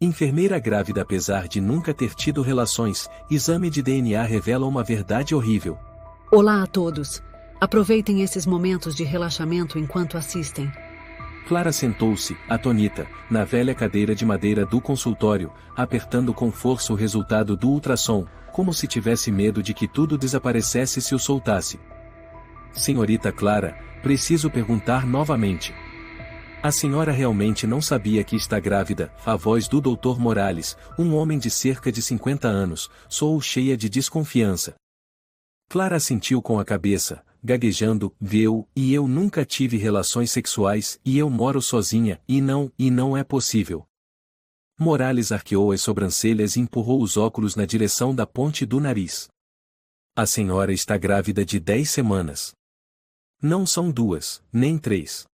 Enfermeira grávida apesar de nunca ter tido relações, exame de DNA revela uma verdade horrível. Olá a todos. Aproveitem esses momentos de relaxamento enquanto assistem. Clara sentou-se, atônita, na velha cadeira de madeira do consultório, apertando com força o resultado do ultrassom, como se tivesse medo de que tudo desaparecesse se o soltasse. Senhorita Clara, preciso perguntar novamente. A senhora realmente não sabia que está grávida? A voz do Dr. Morales, um homem de cerca de 50 anos, soou cheia de desconfiança. Clara assentiu com a cabeça, gaguejando, e eu nunca tive relações sexuais, e eu moro sozinha, e não é possível. Morales arqueou as sobrancelhas e empurrou os óculos na direção da ponte do nariz. A senhora está grávida de 10 semanas. Não são 2, nem 3.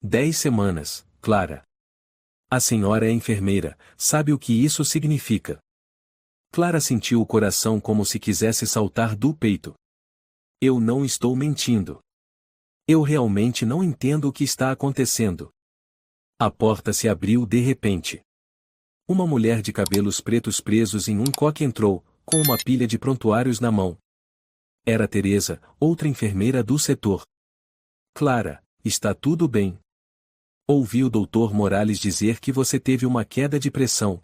10 semanas, Clara. A senhora é enfermeira, sabe o que isso significa? Clara sentiu o coração como se quisesse saltar do peito. Eu não estou mentindo. Eu realmente não entendo o que está acontecendo. A porta se abriu de repente. Uma mulher de cabelos pretos presos em um coque entrou, com uma pilha de prontuários na mão. Era Teresa, outra enfermeira do setor. Clara, está tudo bem. Ouvi o Dr. Morales dizer que você teve uma queda de pressão.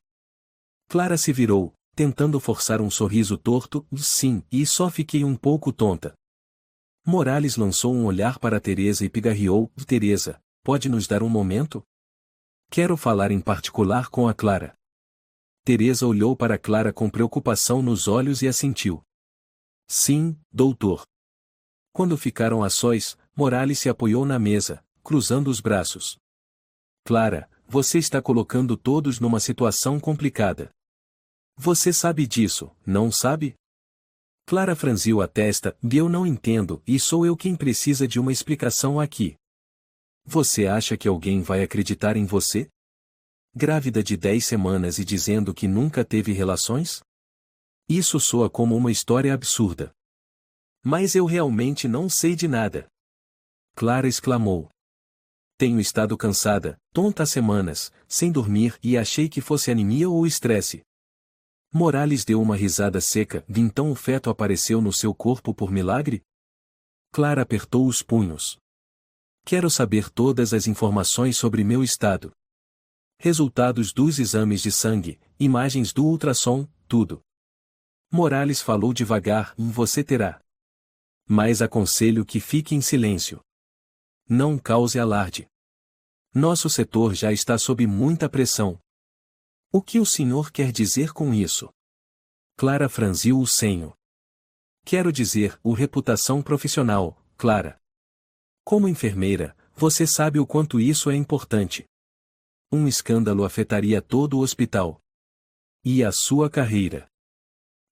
Clara se virou, tentando forçar um sorriso torto, sim, e só fiquei um pouco tonta. Morales lançou um olhar para Teresa e pigarreou, Teresa, pode nos dar um momento? Quero falar em particular com a Clara. Teresa olhou para Clara com preocupação nos olhos e assentiu. Sim, doutor. Quando ficaram a sós, Morales se apoiou na mesa, cruzando os braços. Clara, você está colocando todos numa situação complicada. Você sabe disso, não sabe? Clara franziu a testa, eu não entendo, e sou eu quem precisa de uma explicação aqui. Você acha que alguém vai acreditar em você? Grávida de 10 semanas e dizendo que nunca teve relações? Isso soa como uma história absurda. Mas eu realmente não sei de nada. Clara exclamou. Tenho estado cansada, tonta há semanas, sem dormir e achei que fosse anemia ou estresse. Morales deu uma risada seca, então o feto apareceu no seu corpo por milagre? Clara apertou os punhos. Quero saber todas as informações sobre meu estado. Resultados dos exames de sangue, imagens do ultrassom, tudo. Morales falou devagar, você terá. Mas aconselho que fique em silêncio. Não cause alarde. Nosso setor já está sob muita pressão. O que o senhor quer dizer com isso? Clara franziu o senho. Quero dizer, reputação profissional, Clara. Como enfermeira, você sabe o quanto isso é importante. Um escândalo afetaria todo o hospital. E a sua carreira.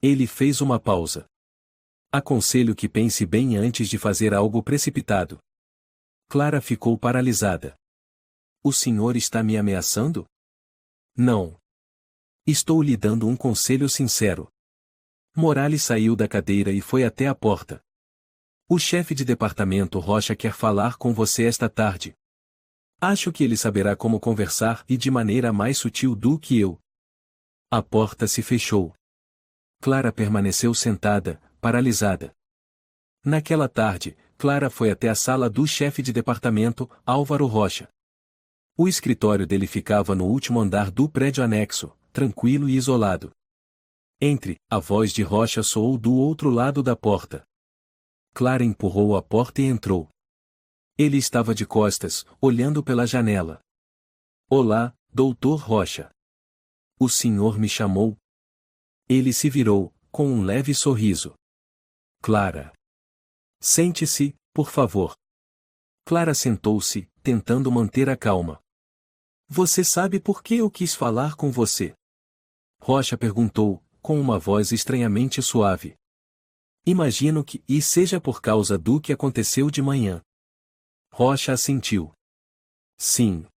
Ele fez uma pausa. Aconselho que pense bem antes de fazer algo precipitado. Clara ficou paralisada. O senhor está me ameaçando? Não. Estou lhe dando um conselho sincero. Morales saiu da cadeira e foi até a porta. O chefe de departamento Rocha quer falar com você esta tarde. Acho que ele saberá como conversar e de maneira mais sutil do que eu. A porta se fechou. Clara permaneceu sentada, paralisada. Naquela tarde, Clara foi até a sala do chefe de departamento, Álvaro Rocha. O escritório dele ficava no último andar do prédio anexo, tranquilo e isolado. Entre, a voz de Rocha soou do outro lado da porta. Clara empurrou a porta e entrou. Ele estava de costas, olhando pela janela. Olá, doutor Rocha. O senhor me chamou? Ele se virou, com um leve sorriso. Clara. Sente-se, por favor. Clara sentou-se, tentando manter a calma. Você sabe por que eu quis falar com você? Rocha perguntou, com uma voz estranhamente suave. Imagino que seja por causa do que aconteceu de manhã. Rocha assentiu. Sim.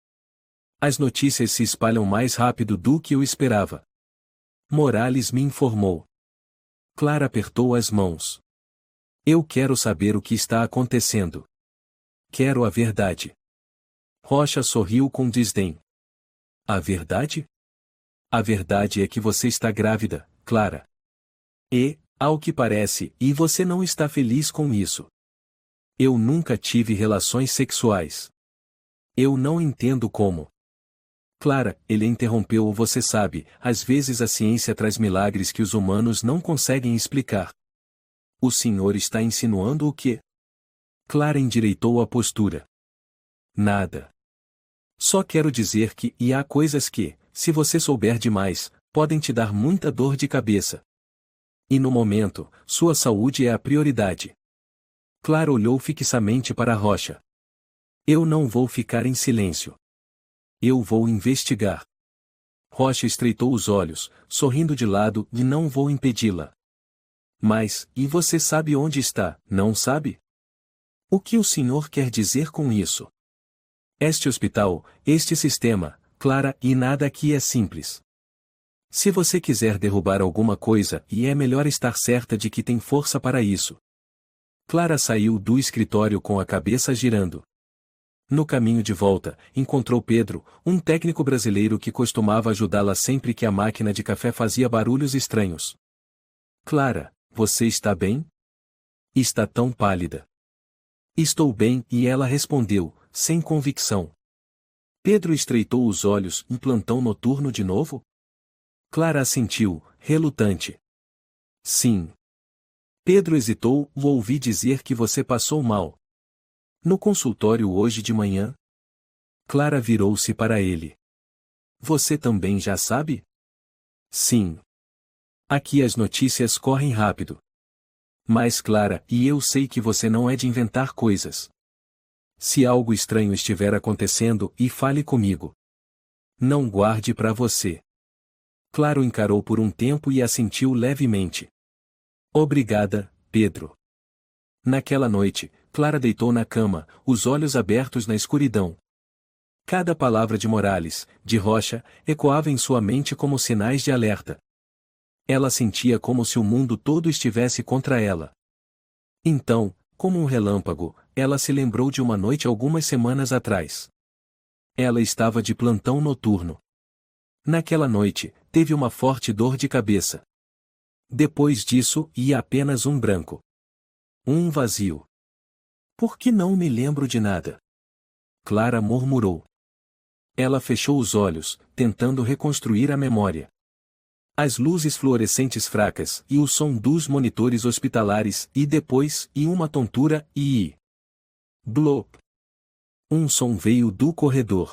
As notícias se espalham mais rápido do que eu esperava. Morales me informou. Clara apertou as mãos. Eu quero saber o que está acontecendo. Quero a verdade. Rocha sorriu com desdém. A verdade? A verdade é que você está grávida, Clara. E, ao que parece, e você não está feliz com isso. Eu nunca tive relações sexuais. Eu não entendo como. Clara, ele interrompeu. Você sabe, às vezes a ciência traz milagres que os humanos não conseguem explicar. O senhor está insinuando o quê? Clara endireitou a postura. Nada. Só quero dizer que, e há coisas que, se você souber demais, podem te dar muita dor de cabeça. E no momento, sua saúde é a prioridade. Clara olhou fixamente para a rocha. Eu não vou ficar em silêncio. Eu vou investigar. Rocha estreitou os olhos, sorrindo de lado, e não vou impedi-la. Mas, e você sabe onde está, não sabe? O que o senhor quer dizer com isso? Este hospital, este sistema, Clara, e nada aqui é simples. Se você quiser derrubar alguma coisa, e é melhor estar certa de que tem força para isso. Clara saiu do escritório com a cabeça girando. No caminho de volta, encontrou Pedro, um técnico brasileiro que costumava ajudá-la sempre que a máquina de café fazia barulhos estranhos. Clara, você está bem? Está tão pálida. Estou bem, e ela respondeu, sem convicção. Pedro estreitou os olhos. Um plantão noturno de novo? Clara assentiu, relutante. Sim. Pedro hesitou. Ouvi dizer que você passou mal. No consultório hoje de manhã? Clara virou-se para ele. Você também já sabe? Sim. Aqui as notícias correm rápido. Mas Clara, e eu sei que você não é de inventar coisas. Se algo estranho estiver acontecendo, e fale comigo. Não guarde para você. Clara o encarou por um tempo e assentiu levemente. Obrigada, Pedro. Naquela noite, Clara deitou na cama, os olhos abertos na escuridão. Cada palavra de Morales, de Rocha, ecoava em sua mente como sinais de alerta. Ela sentia como se o mundo todo estivesse contra ela. Então, como um relâmpago, ela se lembrou de uma noite algumas semanas atrás. Ela estava de plantão noturno. Naquela noite, teve uma forte dor de cabeça. Depois disso, ia apenas um branco. Um vazio. Por que não me lembro de nada? Clara murmurou. Ela fechou os olhos, tentando reconstruir a memória. As luzes fluorescentes fracas, e o som dos monitores hospitalares, e depois, e uma tontura, e... Blop! Um som veio do corredor.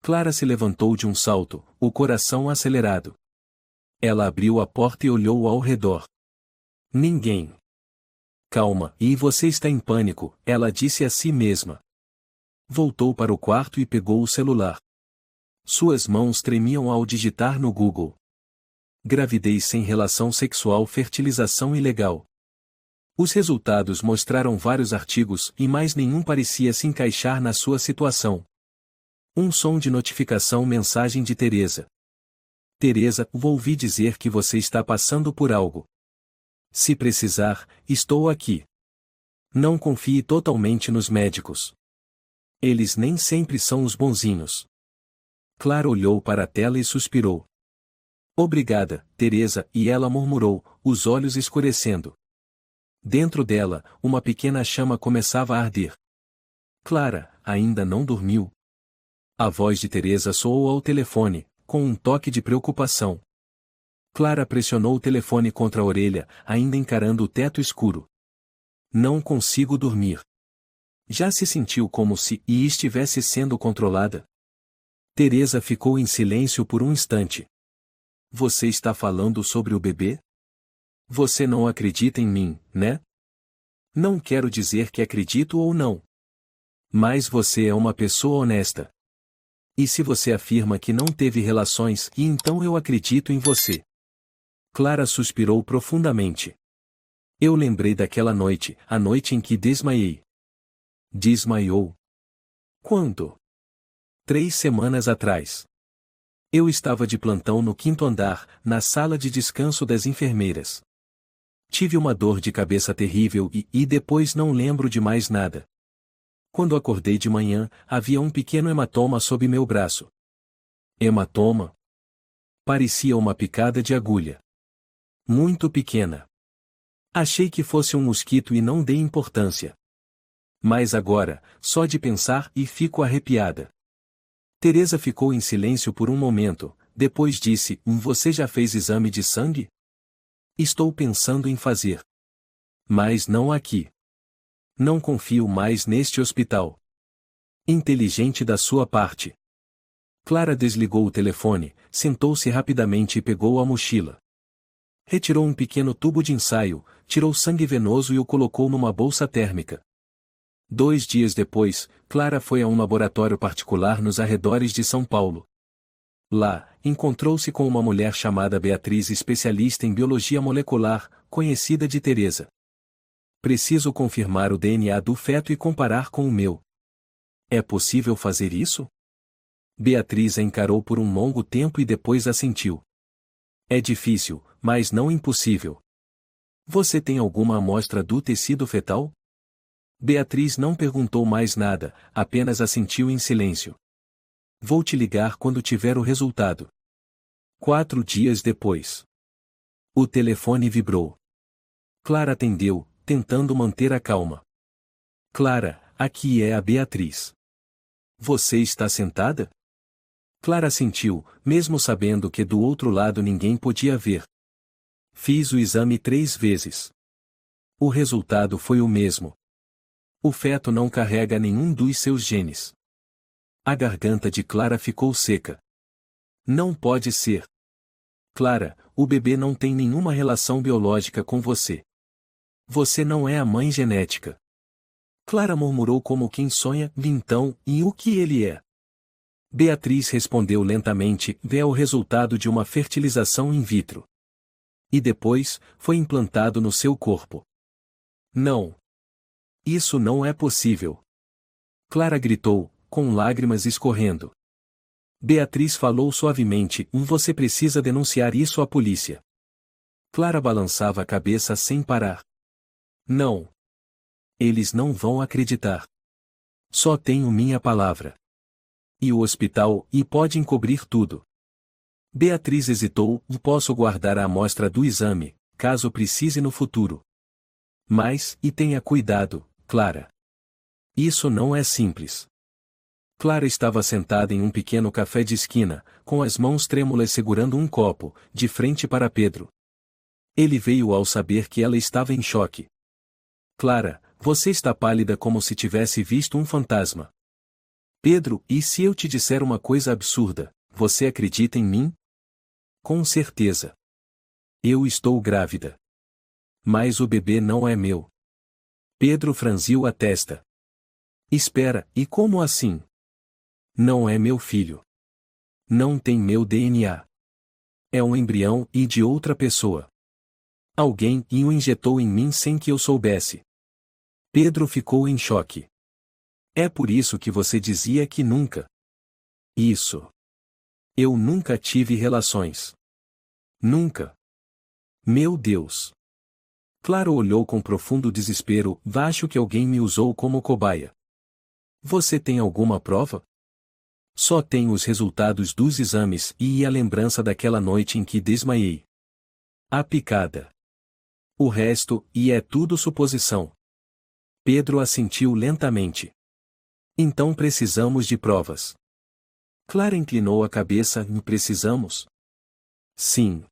Clara se levantou de um salto, o coração acelerado. Ela abriu a porta e olhou ao redor. Ninguém. Calma, e você está em pânico, ela disse a si mesma. Voltou para o quarto e pegou o celular. Suas mãos tremiam ao digitar no Google. Gravidez sem relação sexual, fertilização ilegal. Os resultados mostraram vários artigos e mais nenhum parecia se encaixar na sua situação. Um som de notificação. Mensagem de Teresa. Teresa, ouvi dizer que você está passando por algo. Se precisar, estou aqui. Não confie totalmente nos médicos. Eles nem sempre são os bonzinhos. Clara olhou para a tela e suspirou. Obrigada, Teresa, e ela murmurou, os olhos escurecendo. Dentro dela, uma pequena chama começava a arder. Clara, ainda não dormiu? A voz de Teresa soou ao telefone, com um toque de preocupação. Clara pressionou o telefone contra a orelha, ainda encarando o teto escuro. Não consigo dormir. Já se sentiu como se estivesse sendo controlada? Teresa ficou em silêncio por um instante. Você está falando sobre o bebê? Você não acredita em mim, né? Não quero dizer que acredito ou não. Mas você é uma pessoa honesta. E se você afirma que não teve relações, e então eu acredito em você. Clara suspirou profundamente. Eu lembrei daquela noite, a noite em que desmaiei. Desmaiou? Quando? 3 semanas atrás. Eu estava de plantão no 5º andar, na sala de descanso das enfermeiras. Tive uma dor de cabeça terrível e depois não lembro de mais nada. Quando acordei de manhã, havia um pequeno hematoma sob meu braço. Hematoma? Parecia uma picada de agulha. Muito pequena. Achei que fosse um mosquito e não dei importância. Mas agora, só de pensar e fico arrepiada. Teresa ficou em silêncio por um momento, depois disse: Você já fez exame de sangue? Estou pensando em fazer. Mas não aqui. Não confio mais neste hospital. Inteligente da sua parte. Clara desligou o telefone, sentou-se rapidamente e pegou a mochila. Retirou um pequeno tubo de ensaio, tirou sangue venoso e o colocou numa bolsa térmica. 2 dias depois, Clara foi a um laboratório particular nos arredores de São Paulo. Lá, encontrou-se com uma mulher chamada Beatriz, especialista em biologia molecular, conhecida de Teresa. Preciso confirmar o DNA do feto e comparar com o meu. É possível fazer isso? Beatriz a encarou por um longo tempo e depois assentiu. É difícil, mas não impossível. Você tem alguma amostra do tecido fetal? Beatriz não perguntou mais nada, apenas assentiu em silêncio. Vou te ligar quando tiver o resultado. 4 dias depois. O telefone vibrou. Clara atendeu, tentando manter a calma. Clara, aqui é a Beatriz. Você está sentada? Clara assentiu, mesmo sabendo que do outro lado ninguém podia ver. Fiz o exame 3 vezes. O resultado foi o mesmo. O feto não carrega nenhum dos seus genes. A garganta de Clara ficou seca. Não pode ser. Clara, o bebê não tem nenhuma relação biológica com você. Você não é a mãe genética. Clara murmurou como quem sonha. Então, e o que ele é? Beatriz respondeu lentamente: é o resultado de uma fertilização in vitro. E depois, foi implantado no seu corpo. Não. Isso não é possível. Clara gritou, com lágrimas escorrendo. Beatriz falou suavemente: Você precisa denunciar isso à polícia. Clara balançava a cabeça sem parar. Não. Eles não vão acreditar. Só tenho minha palavra. E o hospital, e pode encobrir tudo. Beatriz hesitou: Posso guardar a amostra do exame, caso precise no futuro. Mas, e tenha cuidado, Clara. Isso não é simples. Clara estava sentada em um pequeno café de esquina, com as mãos trêmulas segurando um copo, de frente para Pedro. Ele veio ao saber que ela estava em choque. Clara, você está pálida como se tivesse visto um fantasma. Pedro, e se eu te disser uma coisa absurda, você acredita em mim? Com certeza. Eu estou grávida. Mas o bebê não é meu. Pedro franziu a testa. Espera, e como assim? Não é meu filho. Não tem meu DNA. É um embrião e de outra pessoa. Alguém o injetou em mim sem que eu soubesse. Pedro ficou em choque. É por isso que você dizia que nunca. Isso. Eu nunca tive relações. Nunca. Meu Deus. Clara olhou com profundo desespero. Acho que alguém me usou como cobaia. Você tem alguma prova? Só tenho os resultados dos exames e a lembrança daquela noite em que desmaiei. A picada. O resto, e é tudo suposição. Pedro assentiu lentamente. Então precisamos de provas. Clara inclinou a cabeça. Precisamos? Sim.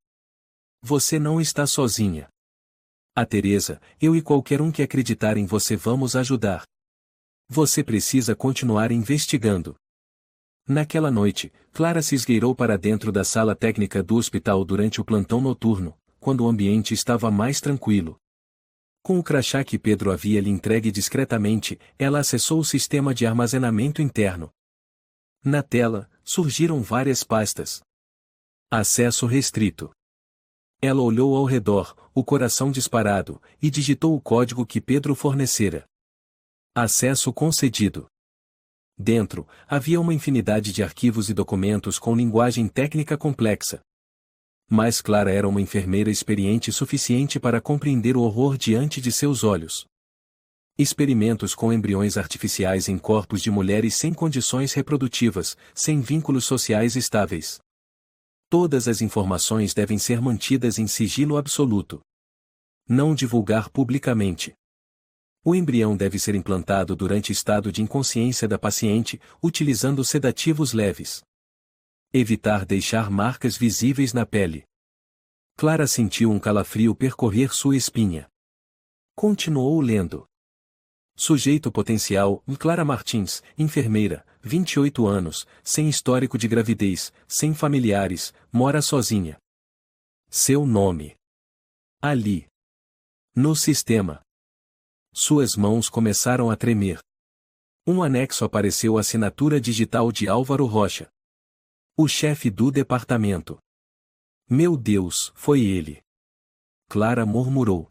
Você não está sozinha. A Teresa, eu e qualquer um que acreditar em você vamos ajudar. Você precisa continuar investigando. Naquela noite, Clara se esgueirou para dentro da sala técnica do hospital durante o plantão noturno, quando o ambiente estava mais tranquilo. Com o crachá que Pedro havia lhe entregue discretamente, ela acessou o sistema de armazenamento interno. Na tela, surgiram várias pastas. Acesso restrito. Ela olhou ao redor, o coração disparado, e digitou o código que Pedro fornecera. Acesso concedido. Dentro, havia uma infinidade de arquivos e documentos com linguagem técnica complexa. Mas Clara era uma enfermeira experiente suficiente para compreender o horror diante de seus olhos. Experimentos com embriões artificiais em corpos de mulheres sem condições reprodutivas, sem vínculos sociais estáveis. Todas as informações devem ser mantidas em sigilo absoluto. Não divulgar publicamente. O embrião deve ser implantado durante estado de inconsciência da paciente, utilizando sedativos leves. Evitar deixar marcas visíveis na pele. Clara sentiu um calafrio percorrer sua espinha. Continuou lendo. Sujeito potencial, Clara Martins, enfermeira, 28 anos, sem histórico de gravidez, sem familiares, mora sozinha. Seu nome. Ali. No sistema. Suas mãos começaram a tremer. Um anexo apareceu à assinatura digital de Álvaro Rocha. O chefe do departamento. Meu Deus, foi ele. Clara murmurou.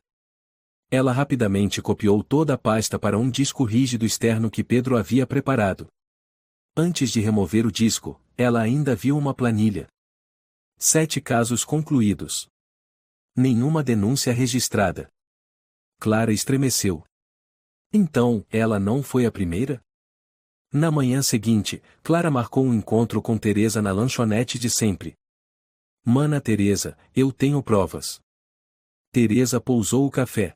Ela rapidamente copiou toda a pasta para um disco rígido externo que Pedro havia preparado. Antes de remover o disco, ela ainda viu uma planilha. 7 casos concluídos. Nenhuma denúncia registrada. Clara estremeceu. Então, ela não foi a primeira? Na manhã seguinte, Clara marcou um encontro com Teresa na lanchonete de sempre. Mana Teresa, eu tenho provas. Teresa pousou o café.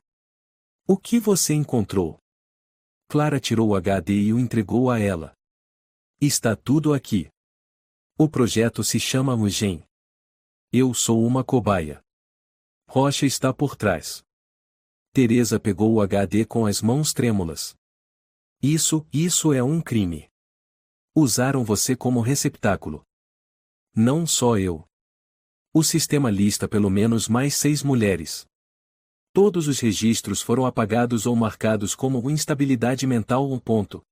O que você encontrou? Clara tirou o HD e o entregou a ela. Está tudo aqui. O projeto se chama Mugen. Eu sou uma cobaia. Rocha está por trás. Teresa pegou o HD com as mãos trêmulas. Isso é um crime. Usaram você como receptáculo. Não só eu. O sistema lista pelo menos mais 6 mulheres. Todos os registros foram apagados ou marcados como instabilidade mental 1 ponto.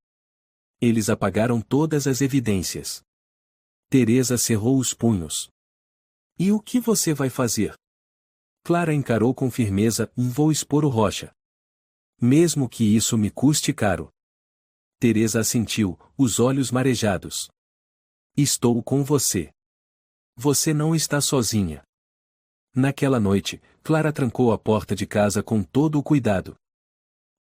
Eles apagaram todas as evidências. Teresa cerrou os punhos. E o que você vai fazer? Clara encarou com firmeza, vou expor o Rocha. Mesmo que isso me custe caro. Teresa assentiu, os olhos marejados. Estou com você. Você não está sozinha. Naquela noite, Clara trancou a porta de casa com todo o cuidado.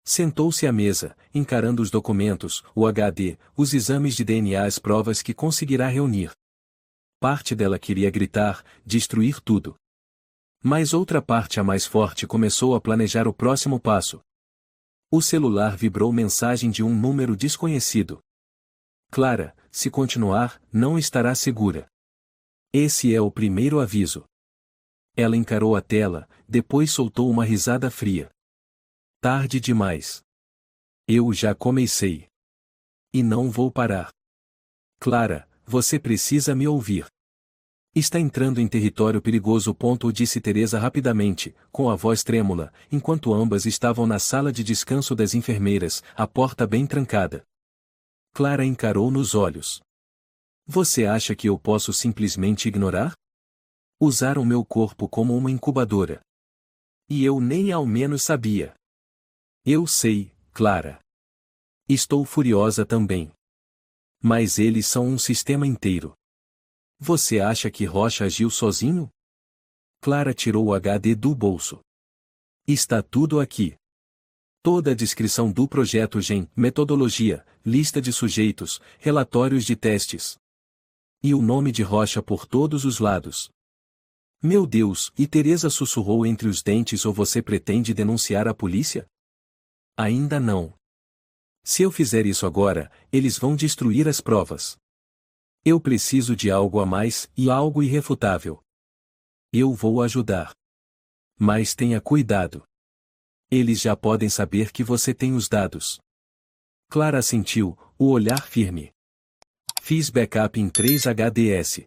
Sentou-se à mesa, encarando os documentos, o HD, os exames de DNA, as provas que conseguirá reunir. Parte dela queria gritar, destruir tudo. Mas outra parte, a mais forte, começou a planejar o próximo passo. O celular vibrou mensagem de um número desconhecido. Clara, se continuar, não estará segura. Esse é o primeiro aviso. Ela encarou a tela, depois soltou uma risada fria. Tarde demais. Eu já comecei. E não vou parar. Clara, você precisa me ouvir. Está entrando em território perigoso. Disse Teresa rapidamente, com a voz trêmula, enquanto ambas estavam na sala de descanso das enfermeiras, a porta bem trancada. Clara encarou nos olhos. Você acha que eu posso simplesmente ignorar? Usaram meu corpo como uma incubadora. E eu nem ao menos sabia. Eu sei, Clara. Estou furiosa também. Mas eles são um sistema inteiro. Você acha que Rocha agiu sozinho? Clara tirou o HD do bolso. Está tudo aqui. Toda a descrição do projeto Gen, metodologia, lista de sujeitos, relatórios de testes. E o nome de Rocha por todos os lados. Meu Deus, e Teresa sussurrou entre os dentes, ou você pretende denunciar a polícia? Ainda não. Se eu fizer isso agora, eles vão destruir as provas. Eu preciso de algo a mais, e algo irrefutável. Eu vou ajudar. Mas tenha cuidado. Eles já podem saber que você tem os dados. Clara assentiu, o olhar firme. Fiz backup em 3 HDS.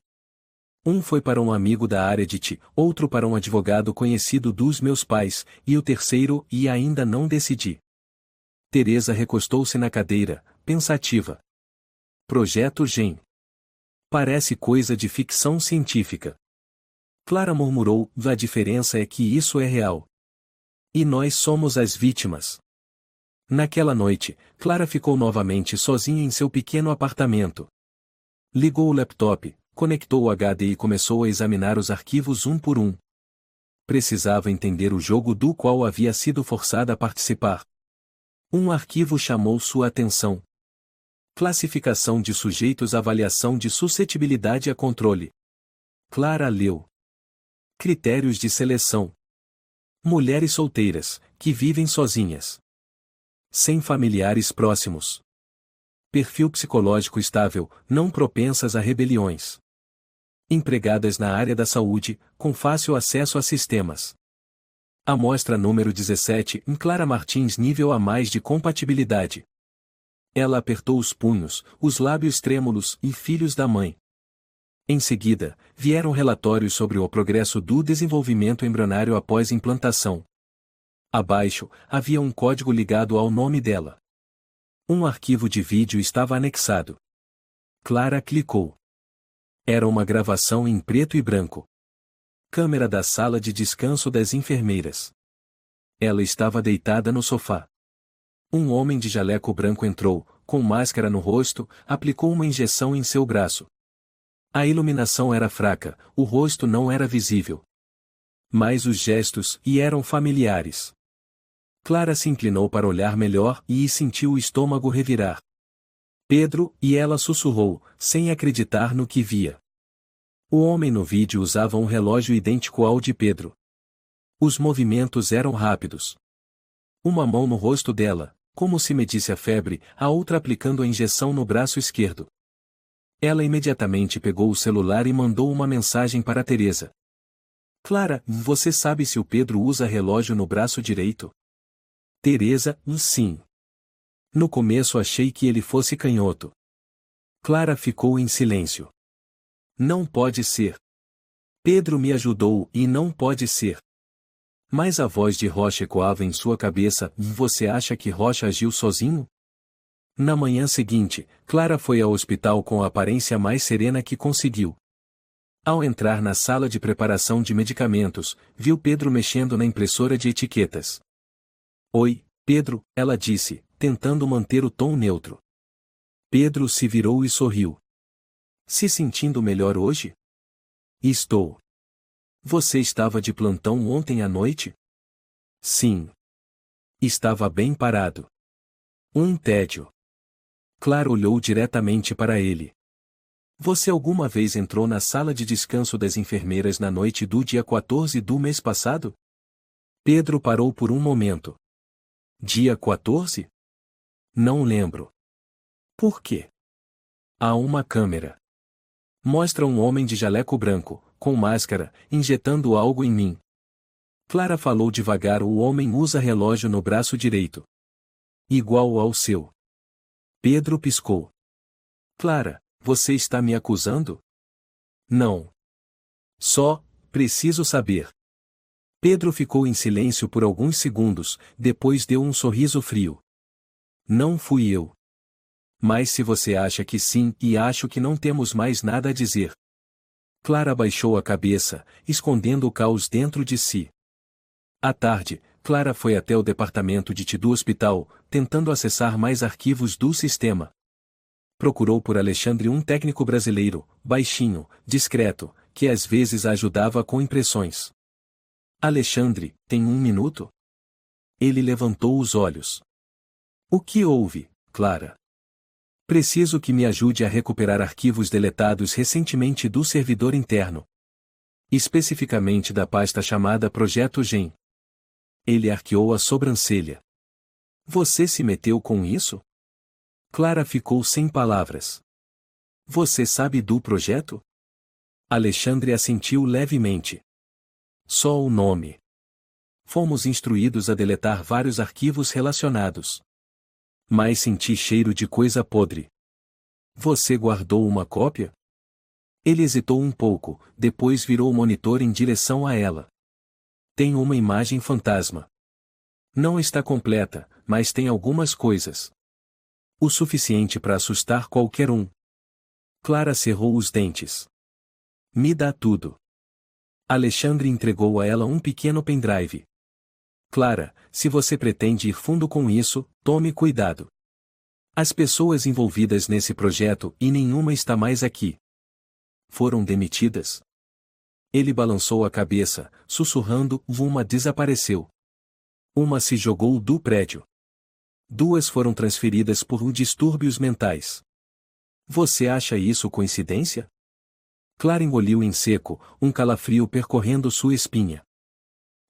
Um foi para um amigo da área de TI, outro para um advogado conhecido dos meus pais, e o terceiro, e ainda não decidi. Teresa recostou-se na cadeira, pensativa. Projeto Gen. Parece coisa de ficção científica. Clara murmurou, a diferença é que isso é real. E nós somos as vítimas. Naquela noite, Clara ficou novamente sozinha em seu pequeno apartamento. Ligou o laptop, conectou o HD e começou a examinar os arquivos um por um. Precisava entender o jogo do qual havia sido forçada a participar. Um arquivo chamou sua atenção. Classificação de sujeitos, avaliação de suscetibilidade a controle. Clara leu. Critérios de seleção. Mulheres solteiras, que vivem sozinhas. Sem familiares próximos. Perfil psicológico estável, não propensas a rebeliões. Empregadas na área da saúde, com fácil acesso a sistemas. Amostra número 17, em Clara Martins, nível a mais de compatibilidade. Ela apertou os punhos, os lábios trêmulos e filhos da mãe. Em seguida, vieram relatórios sobre o progresso do desenvolvimento embrionário após implantação. Abaixo, havia um código ligado ao nome dela. Um arquivo de vídeo estava anexado. Clara clicou. Era uma gravação em preto e branco. Câmera da sala de descanso das enfermeiras. Ela estava deitada no sofá. Um homem de jaleco branco entrou, com máscara no rosto, aplicou uma injeção em seu braço. A iluminação era fraca, o rosto não era visível. Mas os gestos eram familiares. Clara se inclinou para olhar melhor e sentiu o estômago revirar. Pedro, e ela sussurrou, sem acreditar no que via. O homem no vídeo usava um relógio idêntico ao de Pedro. Os movimentos eram rápidos. Uma mão no rosto dela, como se medisse a febre, a outra aplicando a injeção no braço esquerdo. Ela imediatamente pegou o celular e mandou uma mensagem para Teresa. Clara, você sabe se o Pedro usa relógio no braço direito? Teresa, sim. No começo achei que ele fosse canhoto. Clara ficou em silêncio. Não pode ser. Pedro me ajudou e não pode ser. Mas a voz de Rocha ecoava em sua cabeça, você acha que Rocha agiu sozinho? Na manhã seguinte, Clara foi ao hospital com a aparência mais serena que conseguiu. Ao entrar na sala de preparação de medicamentos, viu Pedro mexendo na impressora de etiquetas. Oi, Pedro, ela disse, tentando manter o tom neutro. Pedro se virou e sorriu. Se sentindo melhor hoje? Estou. Você estava de plantão ontem à noite? Sim. Estava bem parado. Um tédio. Clara olhou diretamente para ele. Você alguma vez entrou na sala de descanso das enfermeiras na noite do dia 14 do mês passado? Pedro parou por um momento. Dia 14? Não lembro. Por quê? Há uma câmera. Mostra um homem de jaleco branco, com máscara, injetando algo em mim. Clara falou devagar. O homem usa relógio no braço direito. Igual ao seu. Pedro piscou. Clara, você está me acusando? Não. Só, preciso saber. Pedro ficou em silêncio por alguns segundos, depois deu um sorriso frio. Não fui eu. Mas se você acha que sim, e acho que não temos mais nada a dizer. Clara baixou a cabeça, escondendo o caos dentro de si. À tarde, Clara foi até o departamento de TI do hospital, tentando acessar mais arquivos do sistema. Procurou por Alexandre, um técnico brasileiro, baixinho, discreto, que às vezes a ajudava com impressões. Alexandre, tem um minuto? Ele levantou os olhos. O que houve, Clara? Preciso que me ajude a recuperar arquivos deletados recentemente do servidor interno. Especificamente da pasta chamada Projeto Gen. Ele arqueou a sobrancelha. Você se meteu com isso? Clara ficou sem palavras. Você sabe do projeto? Alexandre assentiu levemente. Só o nome. Fomos instruídos a deletar vários arquivos relacionados. Mas senti cheiro de coisa podre. Você guardou uma cópia? Ele hesitou um pouco, depois virou o monitor em direção a ela. Tem uma imagem fantasma. Não está completa, mas tem algumas coisas. O suficiente para assustar qualquer um. Clara cerrou os dentes. Me dá tudo. Alexandre entregou a ela um pequeno pendrive. Clara, se você pretende ir fundo com isso, tome cuidado. As pessoas envolvidas nesse projeto e nenhuma está mais aqui. Foram demitidas? Ele balançou a cabeça, sussurrando, uma desapareceu. Uma se jogou do prédio. 2 foram transferidas por distúrbios mentais. Você acha isso coincidência? Clara engoliu em seco, um calafrio percorrendo sua espinha.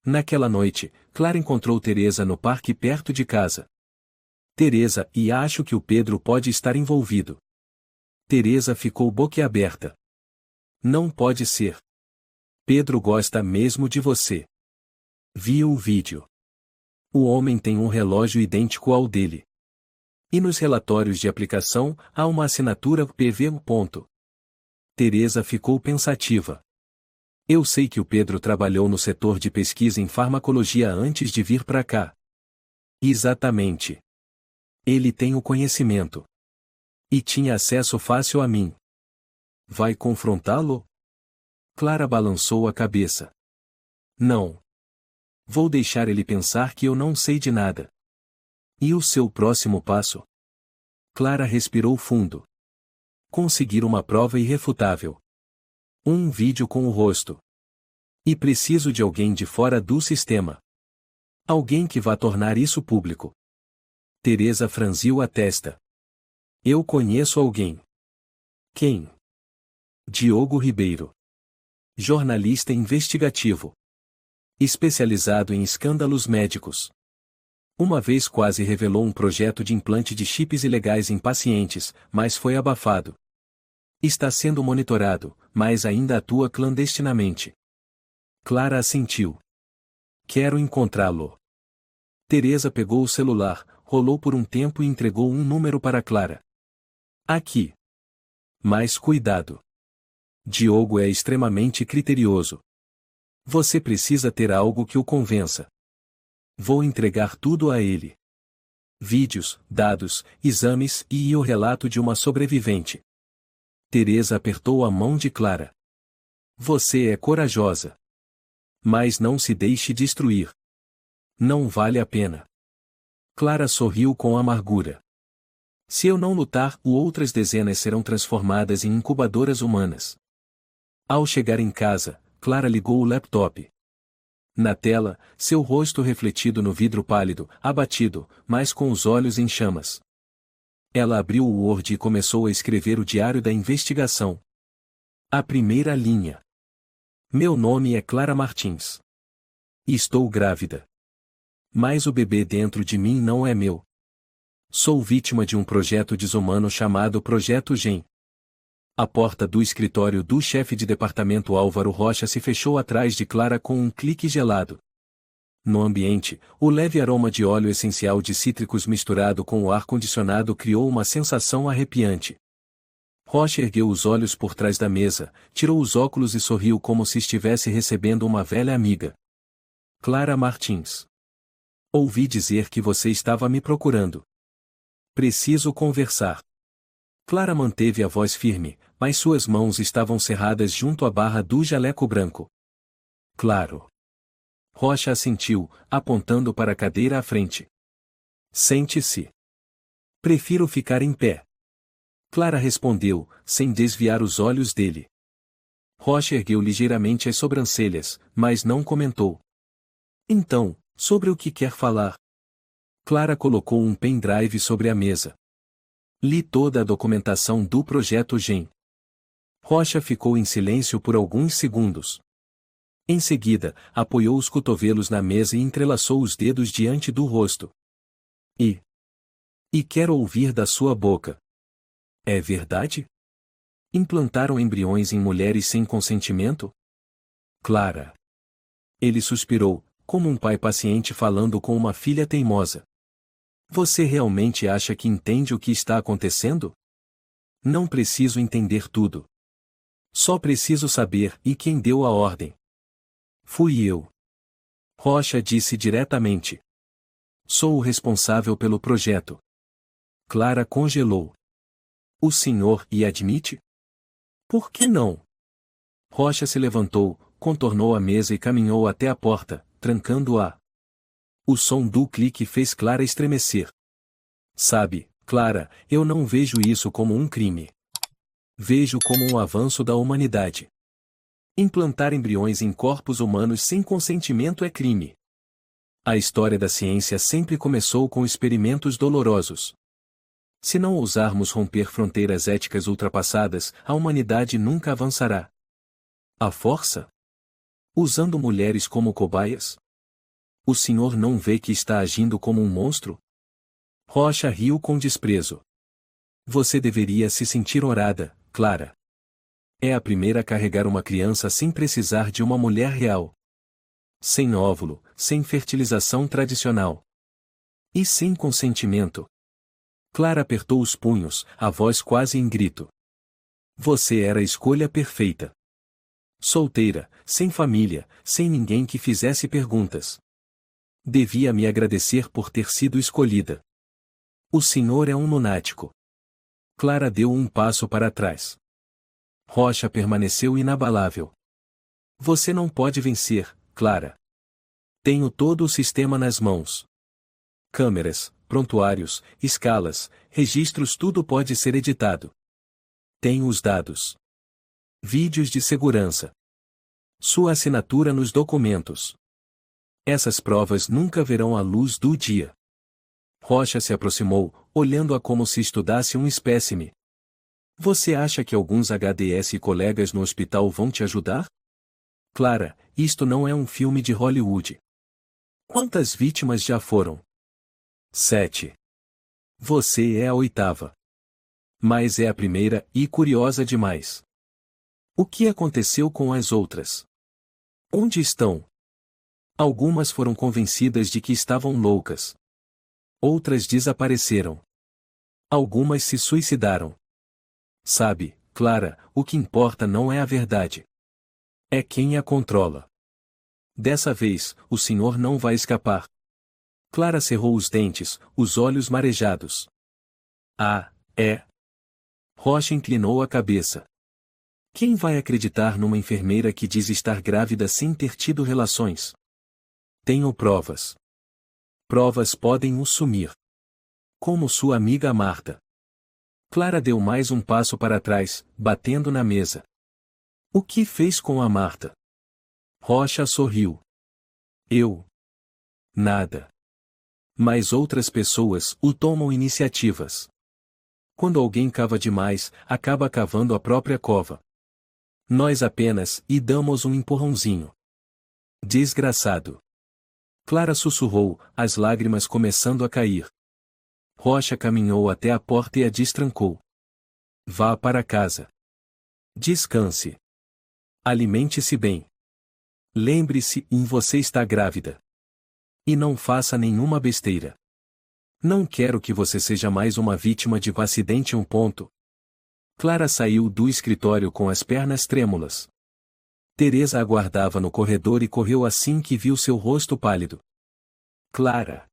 Naquela noite, Clara encontrou Teresa no parque perto de casa. Teresa, e acho que o Pedro pode estar envolvido. Teresa ficou boquiaberta. Não pode ser. Pedro gosta mesmo de você. Viu o vídeo. O homem tem um relógio idêntico ao dele. E nos relatórios de aplicação, há uma assinatura PV. Teresa ficou pensativa. Eu sei que o Pedro trabalhou no setor de pesquisa em farmacologia antes de vir para cá. Exatamente. Ele tem o conhecimento. E tinha acesso fácil a mim. Vai confrontá-lo? Clara balançou a cabeça. Não. Vou deixar ele pensar que eu não sei de nada. E o seu próximo passo? Clara respirou fundo. Conseguir uma prova irrefutável. Um vídeo com o rosto. E preciso de alguém de fora do sistema. Alguém que vá tornar isso público. Teresa franziu a testa. Eu conheço alguém. Quem? Diogo Ribeiro. Jornalista investigativo. Especializado em escândalos médicos. Uma vez quase revelou um projeto de implante de chips ilegais em pacientes, mas foi abafado. Está sendo monitorado, mas ainda atua clandestinamente. Clara assentiu. Quero encontrá-lo. Teresa pegou o celular, rolou por um tempo e entregou um número para Clara. Aqui. Mas cuidado. Diogo é extremamente criterioso. Você precisa ter algo que o convença. Vou entregar tudo a ele. Vídeos, dados, exames e o relato de uma sobrevivente. Teresa apertou a mão de Clara. Você é corajosa. Mas não se deixe destruir. Não vale a pena. Clara sorriu com amargura. Se eu não lutar, outras dezenas serão transformadas em incubadoras humanas. Ao chegar em casa, Clara ligou o laptop. Na tela, seu rosto refletido no vidro pálido, abatido, mas com os olhos em chamas. Ela abriu o Word e começou a escrever o diário da investigação. A primeira linha. Meu nome é Clara Martins. Estou grávida. Mas o bebê dentro de mim não é meu. Sou vítima de um projeto desumano chamado Projeto GEM. A porta do escritório do chefe de departamento Álvaro Rocha se fechou atrás de Clara com um clique gelado. No ambiente, o leve aroma de óleo essencial de cítricos misturado com o ar-condicionado criou uma sensação arrepiante. Rocha ergueu os olhos por trás da mesa, tirou os óculos e sorriu como se estivesse recebendo uma velha amiga. Clara Martins. Ouvi dizer que você estava me procurando. Preciso conversar. Clara manteve a voz firme, mas suas mãos estavam cerradas junto à barra do jaleco branco. Claro. Rocha assentiu, apontando para a cadeira à frente. Sente-se. Prefiro ficar em pé. Clara respondeu, sem desviar os olhos dele. Rocha ergueu ligeiramente as sobrancelhas, mas não comentou. Então, sobre o que quer falar? Clara colocou um pendrive sobre a mesa. Li toda a documentação do projeto GEM. Rocha ficou em silêncio por alguns segundos. Em seguida, apoiou os cotovelos na mesa e entrelaçou os dedos diante do rosto. E quero ouvir da sua boca. É verdade? Implantaram embriões em mulheres sem consentimento? Clara. Ele suspirou, como um pai paciente falando com uma filha teimosa. Você realmente acha que entende o que está acontecendo? Não preciso entender tudo. Só preciso saber e quem deu a ordem. Fui eu. Rocha disse diretamente. Sou o responsável pelo projeto. Clara congelou. O senhor e admite? Por que não? Rocha se levantou, contornou a mesa e caminhou até a porta, trancando-a. O som do clique fez Clara estremecer. Sabe, Clara, eu não vejo isso como um crime. Vejo como um avanço da humanidade. Implantar embriões em corpos humanos sem consentimento é crime. A história da ciência sempre começou com experimentos dolorosos. Se não ousarmos romper fronteiras éticas ultrapassadas, a humanidade nunca avançará. À força? Usando mulheres como cobaias? O senhor não vê que está agindo como um monstro? Rocha riu com desprezo. Você deveria se sentir honrada, Clara. É a primeira a carregar uma criança sem precisar de uma mulher real. Sem óvulo, sem fertilização tradicional. E sem consentimento. Clara apertou os punhos, a voz quase em grito. Você era a escolha perfeita. Solteira, sem família, sem ninguém que fizesse perguntas. Devia me agradecer por ter sido escolhida. O senhor é um lunático. Clara deu um passo para trás. Rocha permaneceu inabalável. Você não pode vencer, Clara. Tenho todo o sistema nas mãos. Câmeras, prontuários, escalas, registros, tudo pode ser editado. Tenho os dados. Vídeos de segurança. Sua assinatura nos documentos. Essas provas nunca verão a luz do dia. Rocha se aproximou, olhando-a como se estudasse um espécime. Você acha que alguns HDS e colegas no hospital vão te ajudar? Clara, isto não é um filme de Hollywood. Quantas vítimas já foram? 7. Você é a 8ª. Mas é a primeira e curiosa demais. O que aconteceu com as outras? Onde estão? Algumas foram convencidas de que estavam loucas. Outras desapareceram. Algumas se suicidaram. Sabe, Clara, o que importa não é a verdade. É quem a controla. Dessa vez, o senhor não vai escapar. Clara cerrou os dentes, os olhos marejados. Ah, é? Rocha inclinou a cabeça. Quem vai acreditar numa enfermeira que diz estar grávida sem ter tido relações? Tenho provas. Provas podem o sumir. Como sua amiga Marta. Clara deu mais um passo para trás, batendo na mesa. O que fez com a Marta? Rocha sorriu. Eu? Nada. Mas outras pessoas o tomam iniciativas. Quando alguém cava demais, acaba cavando a própria cova. Nós apenas e damos um empurrãozinho. Desgraçado. Clara sussurrou, as lágrimas começando a cair. Rocha caminhou até a porta e a destrancou. Vá para casa. Descanse. Alimente-se bem. Lembre-se, você está grávida. E não faça nenhuma besteira. Não quero que você seja mais uma vítima de um acidente. Clara saiu do escritório com as pernas trêmulas. Teresa aguardava no corredor e correu assim que viu seu rosto pálido. Clara.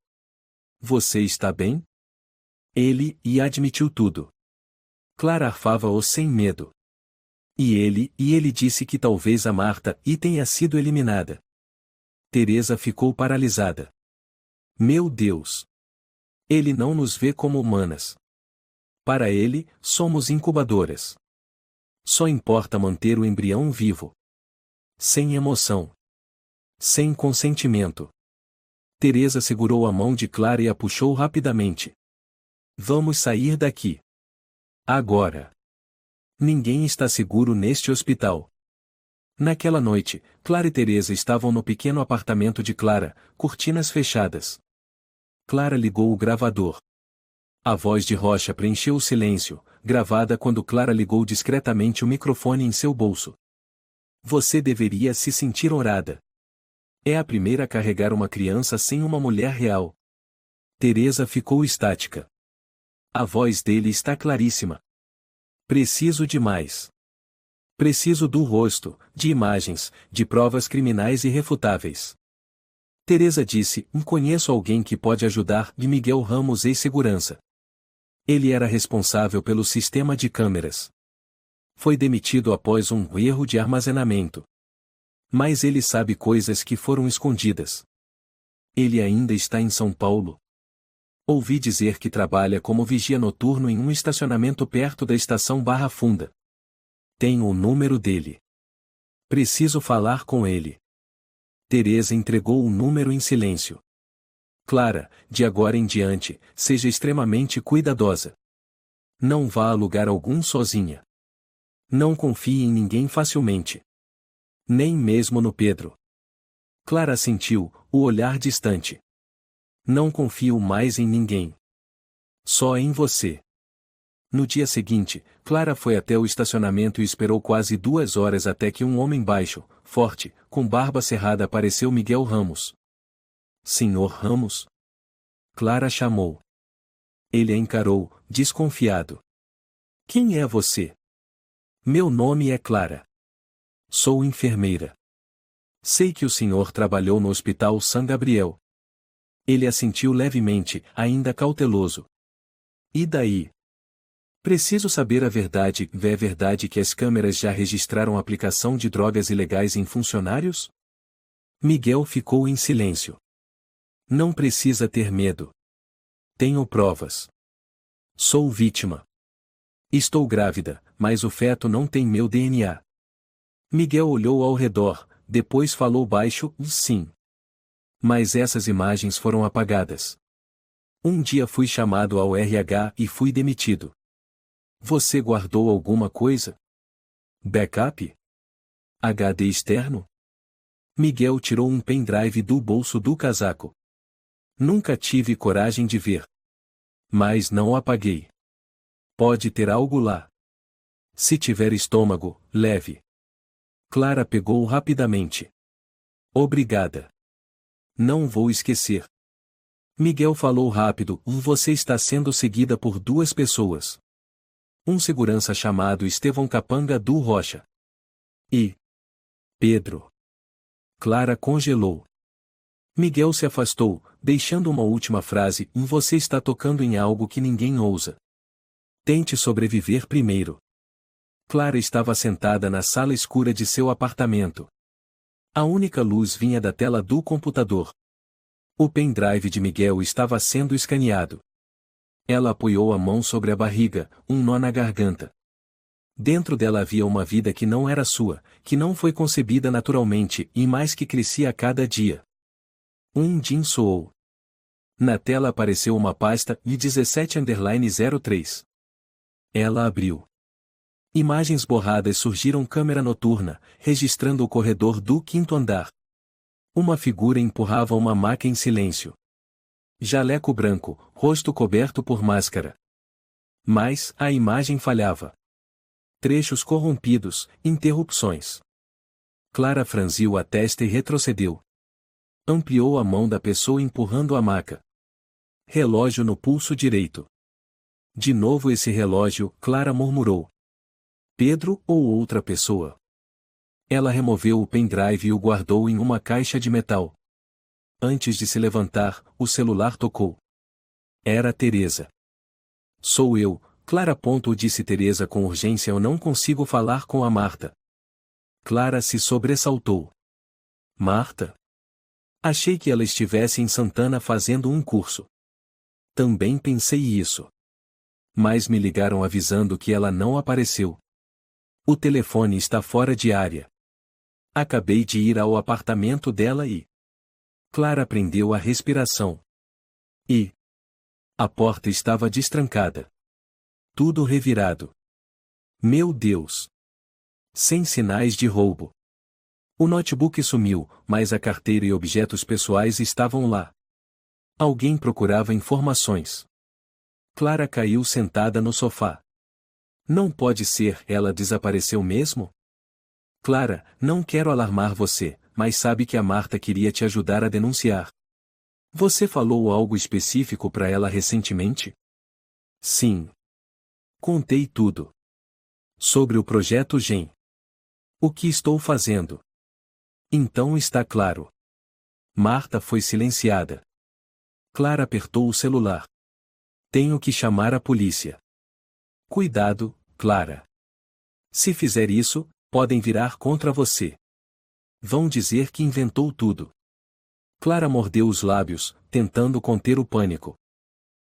Você está bem? Ele admitiu tudo. Clara arfava-o sem medo. E ele disse que talvez a Marta tenha sido eliminada. Teresa ficou paralisada. Meu Deus! Ele não nos vê como humanas. Para ele, somos incubadoras. Só importa manter o embrião vivo. Sem emoção. Sem consentimento. Teresa segurou a mão de Clara e a puxou rapidamente. Vamos sair daqui. Agora. Ninguém está seguro neste hospital. Naquela noite, Clara e Teresa estavam no pequeno apartamento de Clara, cortinas fechadas. Clara ligou o gravador. A voz de Rocha preencheu o silêncio, gravada quando Clara ligou discretamente o microfone em seu bolso. Você deveria se sentir honrada. É a primeira a carregar uma criança sem uma mulher real. Teresa ficou estática. A voz dele está claríssima. Preciso de mais. Preciso do rosto, de imagens, de provas criminais irrefutáveis. Teresa disse, conheço alguém que pode ajudar, de Miguel Ramos, ex-segurança. Ele era responsável pelo sistema de câmeras. Foi demitido após um erro de armazenamento. Mas ele sabe coisas que foram escondidas. Ele ainda está em São Paulo. Ouvi dizer que trabalha como vigia noturno em um estacionamento perto da estação Barra Funda. Tenho o número dele. Preciso falar com ele. Teresa entregou o número em silêncio. Clara, de agora em diante, seja extremamente cuidadosa. Não vá a lugar algum sozinha. Não confie em ninguém facilmente. Nem mesmo no Pedro. Clara sentiu o olhar distante. Não confio mais em ninguém. Só em você. No dia seguinte, Clara foi até o estacionamento e esperou quase 2 horas até que um homem baixo, forte, com barba cerrada apareceu. Miguel Ramos. Senhor Ramos? Clara chamou. Ele a encarou, desconfiado. Quem é você? Meu nome é Clara. Sou enfermeira. Sei que o senhor trabalhou no Hospital San Gabriel. Ele assentiu levemente, ainda cauteloso. E daí? Preciso saber a verdade. É verdade que as câmeras já registraram a aplicação de drogas ilegais em funcionários? Miguel ficou em silêncio. Não precisa ter medo. Tenho provas. Sou vítima. Estou grávida, mas o feto não tem meu DNA. Miguel olhou ao redor, depois falou baixo, sim. Mas essas imagens foram apagadas. Um dia fui chamado ao RH e fui demitido. Você guardou alguma coisa? Backup? HD externo? Miguel tirou um pendrive do bolso do casaco. Nunca tive coragem de ver. Mas não o apaguei. Pode ter algo lá. Se tiver estômago, leve. Clara pegou rapidamente. Obrigada. Não vou esquecer. Miguel falou rápido. Você está sendo seguida por 2 pessoas. Um segurança chamado Estevão Capanga do Rocha. E Pedro. Clara congelou. Miguel se afastou, deixando uma última frase. Você está tocando em algo que ninguém ousa. Tente sobreviver primeiro. Clara estava sentada na sala escura de seu apartamento. A única luz vinha da tela do computador. O pendrive de Miguel estava sendo escaneado. Ela apoiou a mão sobre a barriga, um nó na garganta. Dentro dela havia uma vida que não era sua, que não foi concebida naturalmente e mais que crescia a cada dia. Um din soou. Na tela apareceu uma pasta I17_03. Ela abriu. Imagens borradas surgiram. Câmera noturna, registrando o corredor do 5º andar. Uma figura empurrava uma maca em silêncio. Jaleco branco, rosto coberto por máscara. Mas a imagem falhava. Trechos corrompidos, interrupções. Clara franziu a testa e retrocedeu. Ampliou a mão da pessoa empurrando a maca. Relógio no pulso direito. De novo esse relógio, Clara murmurou. Pedro ou outra pessoa? Ela removeu o pendrive e o guardou em uma caixa de metal. Antes de se levantar, o celular tocou. Era Teresa. Sou eu, Clara. Disse Teresa com urgência. Eu não consigo falar com a Marta. Clara se sobressaltou. Marta? Achei que ela estivesse em Santana fazendo um curso. Também pensei isso. Mas me ligaram avisando que ela não apareceu. O telefone está fora de área. Acabei de ir ao apartamento dela e... Clara prendeu a respiração. E... a porta estava destrancada. Tudo revirado. Meu Deus! Sem sinais de roubo. O notebook sumiu, mas a carteira e objetos pessoais estavam lá. Alguém procurava informações. Clara caiu sentada no sofá. Não pode ser, ela desapareceu mesmo? Clara, não quero alarmar você, mas sabe que a Marta queria te ajudar a denunciar. Você falou algo específico para ela recentemente? Sim. Contei tudo. Sobre o projeto GEM. O que estou fazendo? Então está claro. Marta foi silenciada. Clara apertou o celular. Tenho que chamar a polícia. Cuidado, Clara. Se fizer isso, podem virar contra você. Vão dizer que inventou tudo. Clara mordeu os lábios, tentando conter o pânico.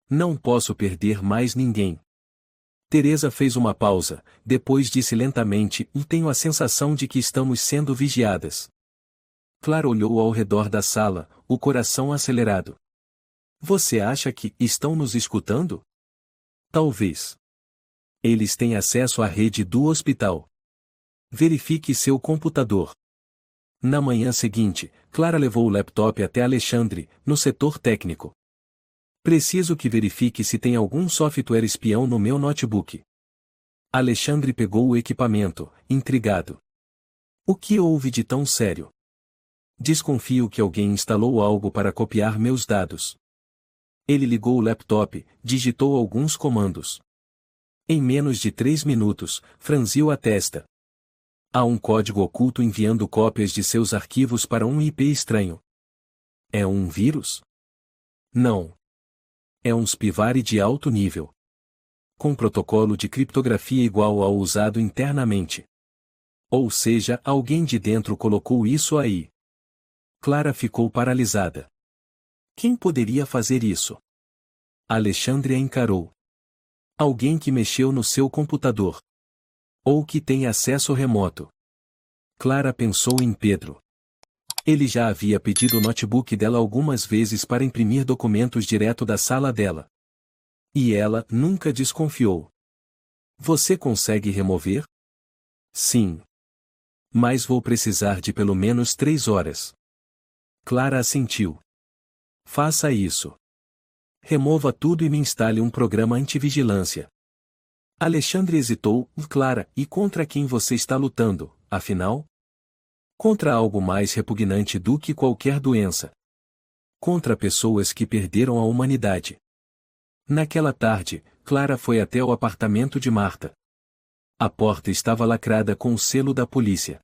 Não posso perder mais ninguém. Teresa fez uma pausa, depois disse lentamente, e tenho a sensação de que estamos sendo vigiadas. Clara olhou ao redor da sala, o coração acelerado. Você acha que estão nos escutando? Talvez. Eles têm acesso à rede do hospital. Verifique seu computador. Na manhã seguinte, Clara levou o laptop até Alexandre, no setor técnico. Preciso que verifique se tem algum software espião no meu notebook. Alexandre pegou o equipamento, intrigado. O que houve de tão sério? Desconfio que alguém instalou algo para copiar meus dados. Ele ligou o laptop, digitou alguns comandos. Em menos de 3 minutos, franziu a testa. Há um código oculto enviando cópias de seus arquivos para um IP estranho. É um vírus? Não. É um spyware de alto nível. Com protocolo de criptografia igual ao usado internamente. Ou seja, alguém de dentro colocou isso aí. Clara ficou paralisada. Quem poderia fazer isso? Alexandre a encarou. Alguém que mexeu no seu computador. Ou que tem acesso remoto. Clara pensou em Pedro. Ele já havia pedido o notebook dela algumas vezes para imprimir documentos direto da sala dela. E ela nunca desconfiou. Você consegue remover? Sim. Mas vou precisar de pelo menos 3 horas. Clara assentiu. Faça isso. Remova tudo e me instale um programa antivigilância. Alexandre hesitou. Clara, e contra quem você está lutando, afinal? Contra algo mais repugnante do que qualquer doença. Contra pessoas que perderam a humanidade. Naquela tarde, Clara foi até o apartamento de Marta. A porta estava lacrada com o selo da polícia.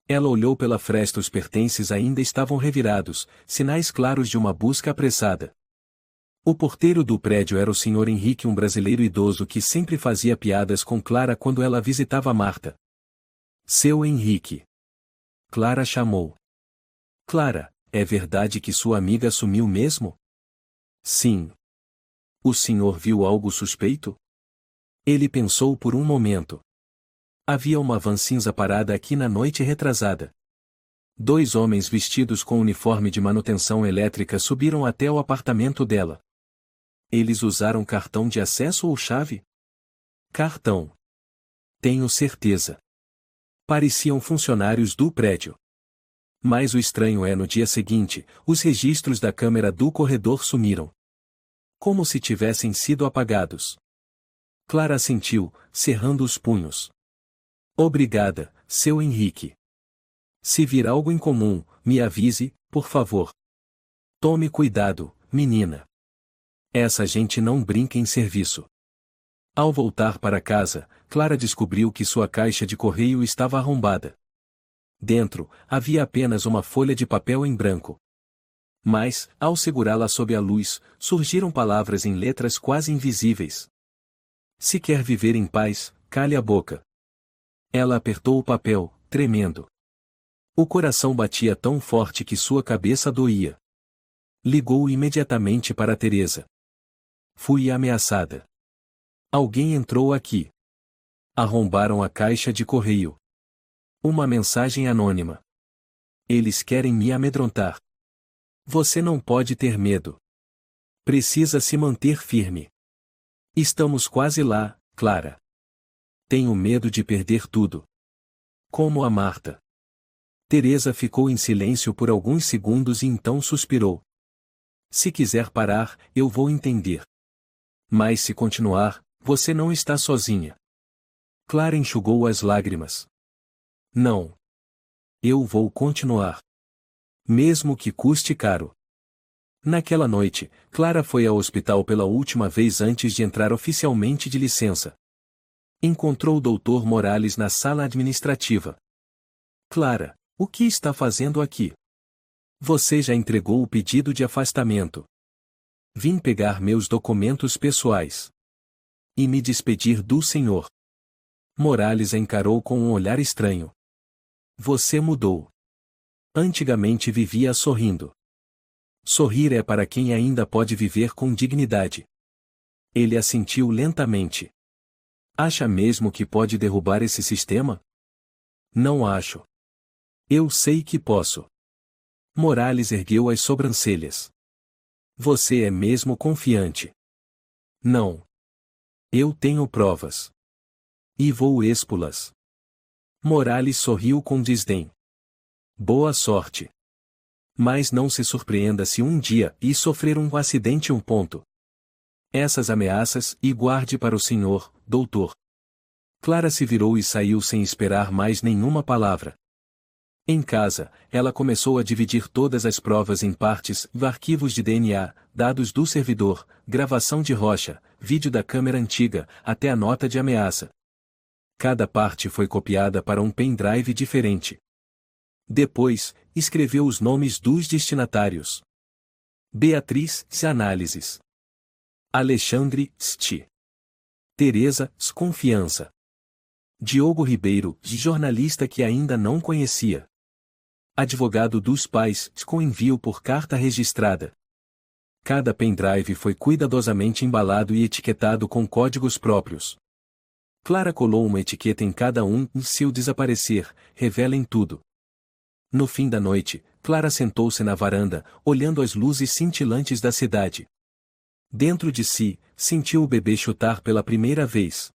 Ela olhou pela fresta, os pertences ainda estavam revirados, sinais claros de uma busca apressada. O porteiro do prédio era o Sr. Henrique, um brasileiro idoso que sempre fazia piadas com Clara quando ela visitava Marta. Seu Henrique. Clara chamou. Clara, é verdade que sua amiga sumiu mesmo? Sim. O senhor viu algo suspeito? Ele pensou por um momento. Havia uma van cinza parada aqui na noite retrasada. 2 homens vestidos com uniforme de manutenção elétrica subiram até o apartamento dela. Eles usaram cartão de acesso ou chave? Cartão. Tenho certeza. Pareciam funcionários do prédio. Mas o estranho é, no dia seguinte, os registros da câmera do corredor sumiram. Como se tivessem sido apagados. Clara assentiu, cerrando os punhos. Obrigada, seu Henrique. Se vir algo incomum, me avise, por favor. Tome cuidado, menina. Essa gente não brinca em serviço. Ao voltar para casa, Clara descobriu que sua caixa de correio estava arrombada. Dentro, havia apenas uma folha de papel em branco. Mas, ao segurá-la sob a luz, surgiram palavras em letras quase invisíveis. Se quer viver em paz, cale a boca. Ela apertou o papel, tremendo. O coração batia tão forte que sua cabeça doía. Ligou imediatamente para Teresa. Fui ameaçada. Alguém entrou aqui. Arrombaram a caixa de correio. Uma mensagem anônima. Eles querem me amedrontar. Você não pode ter medo. Precisa se manter firme. Estamos quase lá, Clara. Tenho medo de perder tudo. Como a Marta. Teresa ficou em silêncio por alguns segundos e então suspirou. Se quiser parar, eu vou entender. Mas se continuar, você não está sozinha. Clara enxugou as lágrimas. Não. Eu vou continuar. Mesmo que custe caro. Naquela noite, Clara foi ao hospital pela última vez antes de entrar oficialmente de licença. Encontrou o Dr. Morales na sala administrativa. Clara, o que está fazendo aqui? Você já entregou o pedido de afastamento. Vim pegar meus documentos pessoais. E me despedir do senhor. Morales a encarou com um olhar estranho. Você mudou. Antigamente vivia sorrindo. Sorrir é para quem ainda pode viver com dignidade. Ele assentiu lentamente. Acha mesmo que pode derrubar esse sistema? Não acho. Eu sei que posso. Morales ergueu as sobrancelhas. Você é mesmo confiante? Não. Eu tenho provas. E vou expô-las. Morales sorriu com desdém. Boa sorte. Mas não se surpreenda se um dia e sofrer um acidente. Essas ameaças, e guarde para o senhor, doutor. Clara se virou e saiu sem esperar mais nenhuma palavra. Em casa, ela começou a dividir todas as provas em partes, arquivos de DNA, dados do servidor, gravação de rocha, vídeo da câmera antiga, até a nota de ameaça. Cada parte foi copiada para um pendrive diferente. Depois, escreveu os nomes dos destinatários. Beatriz, análises. Alexandre, ST. Teresa, confiança. Diogo Ribeiro, jornalista que ainda não conhecia. Advogado dos pais, com envio por carta registrada. Cada pendrive foi cuidadosamente embalado e etiquetado com códigos próprios. Clara colou uma etiqueta em cada um, e se o desaparecer, revelem tudo. No fim da noite, Clara sentou-se na varanda, olhando as luzes cintilantes da cidade. Dentro de si, sentiu o bebê chutar pela primeira vez.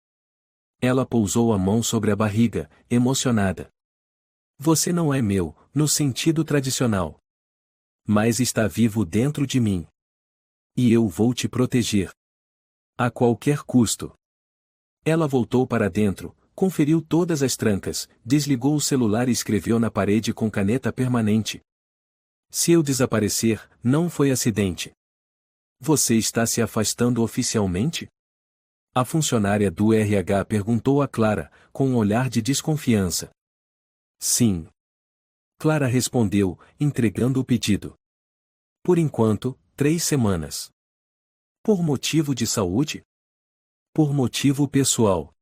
Ela pousou a mão sobre a barriga, emocionada. Você não é meu, no sentido tradicional. Mas está vivo dentro de mim. E eu vou te proteger. A qualquer custo. Ela voltou para dentro, conferiu todas as trancas, desligou o celular e escreveu na parede com caneta permanente. Se eu desaparecer, não foi acidente. Você está se afastando oficialmente? A funcionária do RH perguntou a Clara, com um olhar de desconfiança. Sim. Clara respondeu, entregando o pedido. Por enquanto, 3 semanas. Por motivo de saúde? Por motivo pessoal.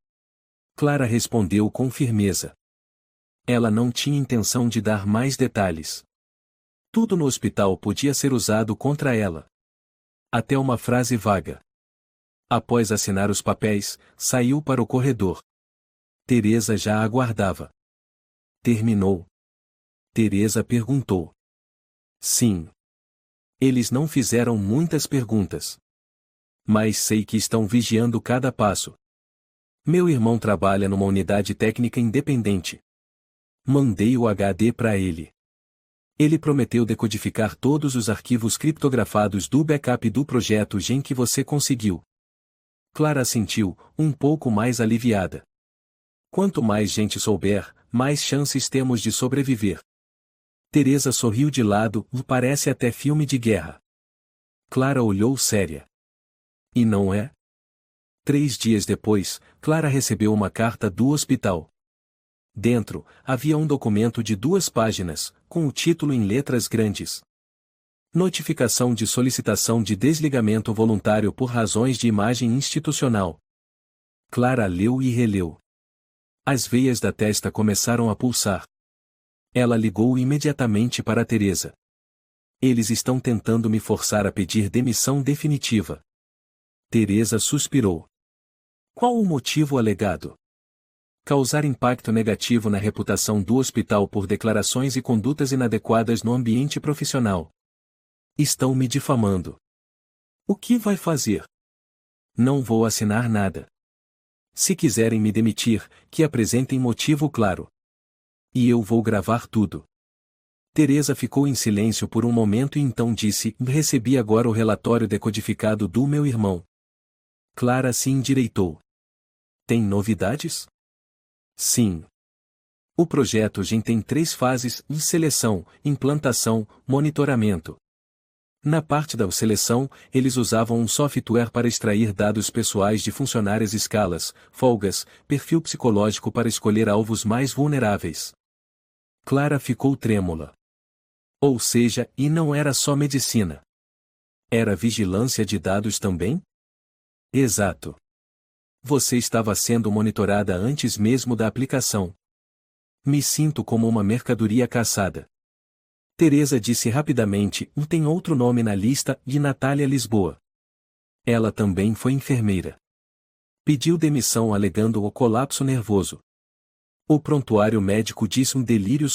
Clara respondeu com firmeza. Ela não tinha intenção de dar mais detalhes. Tudo no hospital podia ser usado contra ela. Até uma frase vaga. Após assinar os papéis, saiu para o corredor. Teresa já aguardava. Terminou? Teresa perguntou. Sim. Eles não fizeram muitas perguntas. Mas sei que estão vigiando cada passo. Meu irmão trabalha numa unidade técnica independente. Mandei o HD para ele. Ele prometeu decodificar todos os arquivos criptografados do backup do projeto GEM que você conseguiu. Clara assentiu, um pouco mais aliviada. Quanto mais gente souber, mais chances temos de sobreviver. Teresa sorriu de lado, parece até filme de guerra. Clara olhou séria. E não é? 3 dias depois, Clara recebeu uma carta do hospital. Dentro, havia um documento de 2 páginas, com o título em letras grandes. Notificação de solicitação de desligamento voluntário por razões de imagem institucional. Clara leu e releu. As veias da testa começaram a pulsar. Ela ligou imediatamente para Teresa. Eles estão tentando me forçar a pedir demissão definitiva. Teresa suspirou. Qual o motivo alegado? Causar impacto negativo na reputação do hospital por declarações e condutas inadequadas no ambiente profissional. Estão me difamando. O que vai fazer? Não vou assinar nada. Se quiserem me demitir, que apresentem motivo claro. E eu vou gravar tudo. Teresa ficou em silêncio por um momento e então disse: recebi agora o relatório decodificado do meu irmão. Clara se endireitou. Tem novidades? Sim. O projeto GEM tem 3 fases: seleção, implantação, monitoramento. Na parte da seleção, eles usavam um software para extrair dados pessoais de funcionárias, escalas, folgas, perfil psicológico para escolher alvos mais vulneráveis. Clara ficou trêmula. Ou seja, e não era só medicina. Era vigilância de dados também? Exato. Você estava sendo monitorada antes mesmo da aplicação. Me sinto como uma mercadoria caçada. Teresa disse rapidamente: tem outro nome na lista, de Natália Lisboa. Ela também foi enfermeira. Pediu demissão alegando o colapso nervoso. O prontuário médico disse um delírio.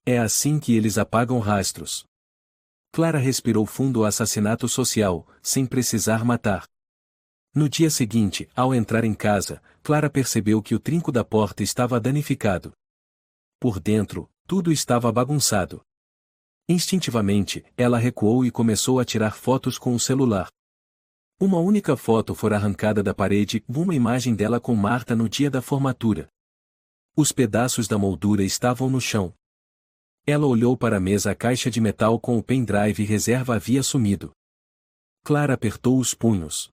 É assim que eles apagam rastros. Clara respirou fundo. O assassinato social, sem precisar matar. No dia seguinte, ao entrar em casa, Clara percebeu que o trinco da porta estava danificado. Por dentro, Tudo estava bagunçado. Instintivamente, ela recuou e começou a tirar fotos com o celular. Uma única foto fora arrancada da parede, uma imagem dela com Marta no dia da formatura. Os pedaços da moldura estavam no chão. Ela olhou para a mesa, a caixa de metal com o pendrive reserva havia sumido. Clara apertou os punhos.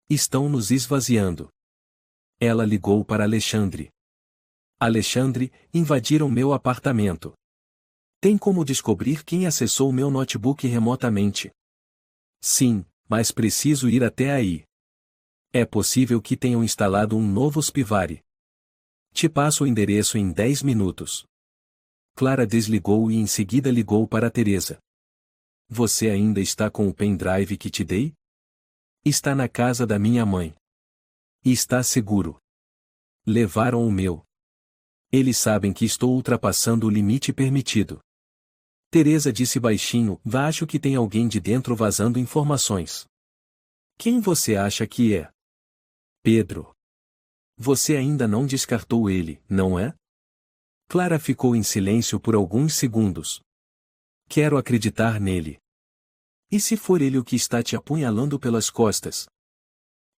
Estão nos esvaziando. Ela ligou para Alexandre. Alexandre, invadiram meu apartamento. Tem como descobrir quem acessou meu notebook remotamente? Sim, mas preciso ir até aí. É possível que tenham instalado um novo spyware. Te passo o endereço em 10 minutos. Clara desligou e em seguida ligou para Teresa. Você ainda está com o pendrive que te dei? Está na casa da minha mãe. E está seguro. Levaram o meu. Eles sabem que estou ultrapassando o limite permitido. Teresa disse baixinho, acho que tem alguém de dentro vazando informações. Quem você acha que é? Pedro. Você ainda não descartou ele, não é? Clara ficou em silêncio por alguns segundos. Quero acreditar nele. E se for ele o que está te apunhalando pelas costas?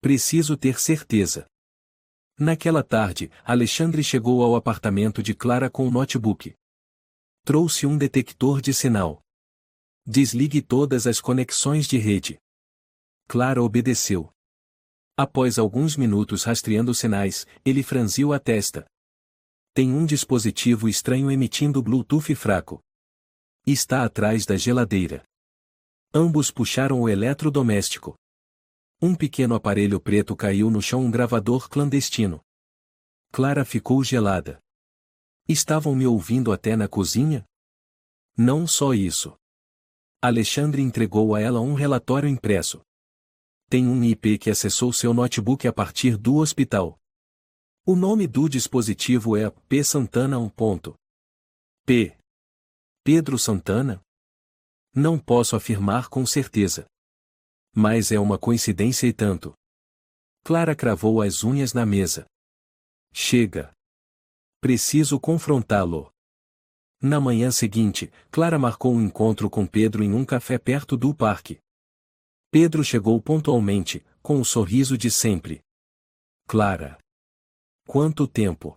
Preciso ter certeza. Naquela tarde, Alexandre chegou ao apartamento de Clara com o notebook. Trouxe um detector de sinal. Desligue todas as conexões de rede. Clara obedeceu. Após alguns minutos rastreando sinais, ele franziu a testa. Tem um dispositivo estranho emitindo Bluetooth fraco. Está atrás da geladeira. Ambos puxaram o eletrodoméstico. Um pequeno aparelho preto caiu no chão, um gravador clandestino. Clara ficou gelada. Estavam me ouvindo até na cozinha? Não só isso. Alexandre entregou a ela um relatório impresso. Tem um IP que acessou seu notebook a partir do hospital. O nome do dispositivo é P. Santana 1. P. Pedro Santana? Não posso afirmar com certeza. Mas é uma coincidência e tanto. Clara cravou as unhas na mesa. Chega. Preciso confrontá-lo. Na manhã seguinte, Clara marcou um encontro com Pedro em um café perto do parque. Pedro chegou pontualmente, com o sorriso de sempre. Clara. Quanto tempo?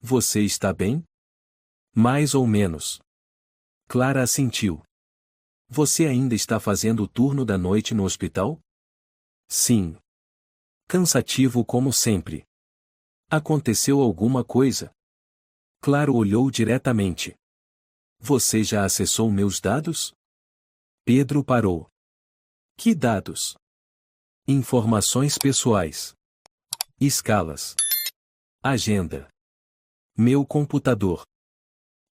Você está bem? Mais ou menos. Clara assentiu. Você ainda está fazendo o turno da noite no hospital? Sim. Cansativo como sempre. Aconteceu alguma coisa? Clara olhou diretamente. Você já acessou meus dados? Pedro parou. Que dados? Informações pessoais. Escalas. Agenda. Meu computador.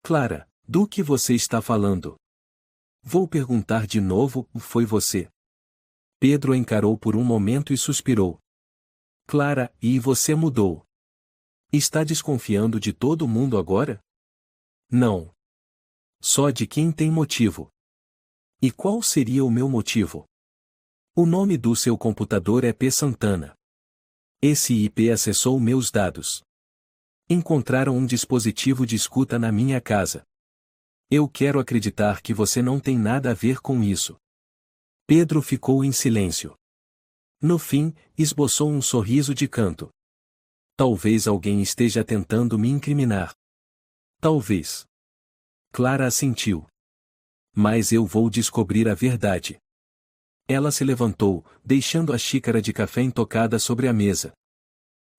Clara, do que você está falando? Vou perguntar de novo, foi você? Pedro encarou por um momento e suspirou. Clara, e você mudou? Está desconfiando de todo mundo agora? Não. Só de quem tem motivo. E qual seria o meu motivo? O nome do seu computador é P. Santana. Esse IP acessou meus dados. Encontraram um dispositivo de escuta na minha casa. Eu quero acreditar que você não tem nada a ver com isso. Pedro ficou em silêncio. No fim, esboçou um sorriso de canto. Talvez alguém esteja tentando me incriminar. Talvez. Clara assentiu. Mas eu vou descobrir a verdade. Ela se levantou, deixando a xícara de café intocada sobre a mesa.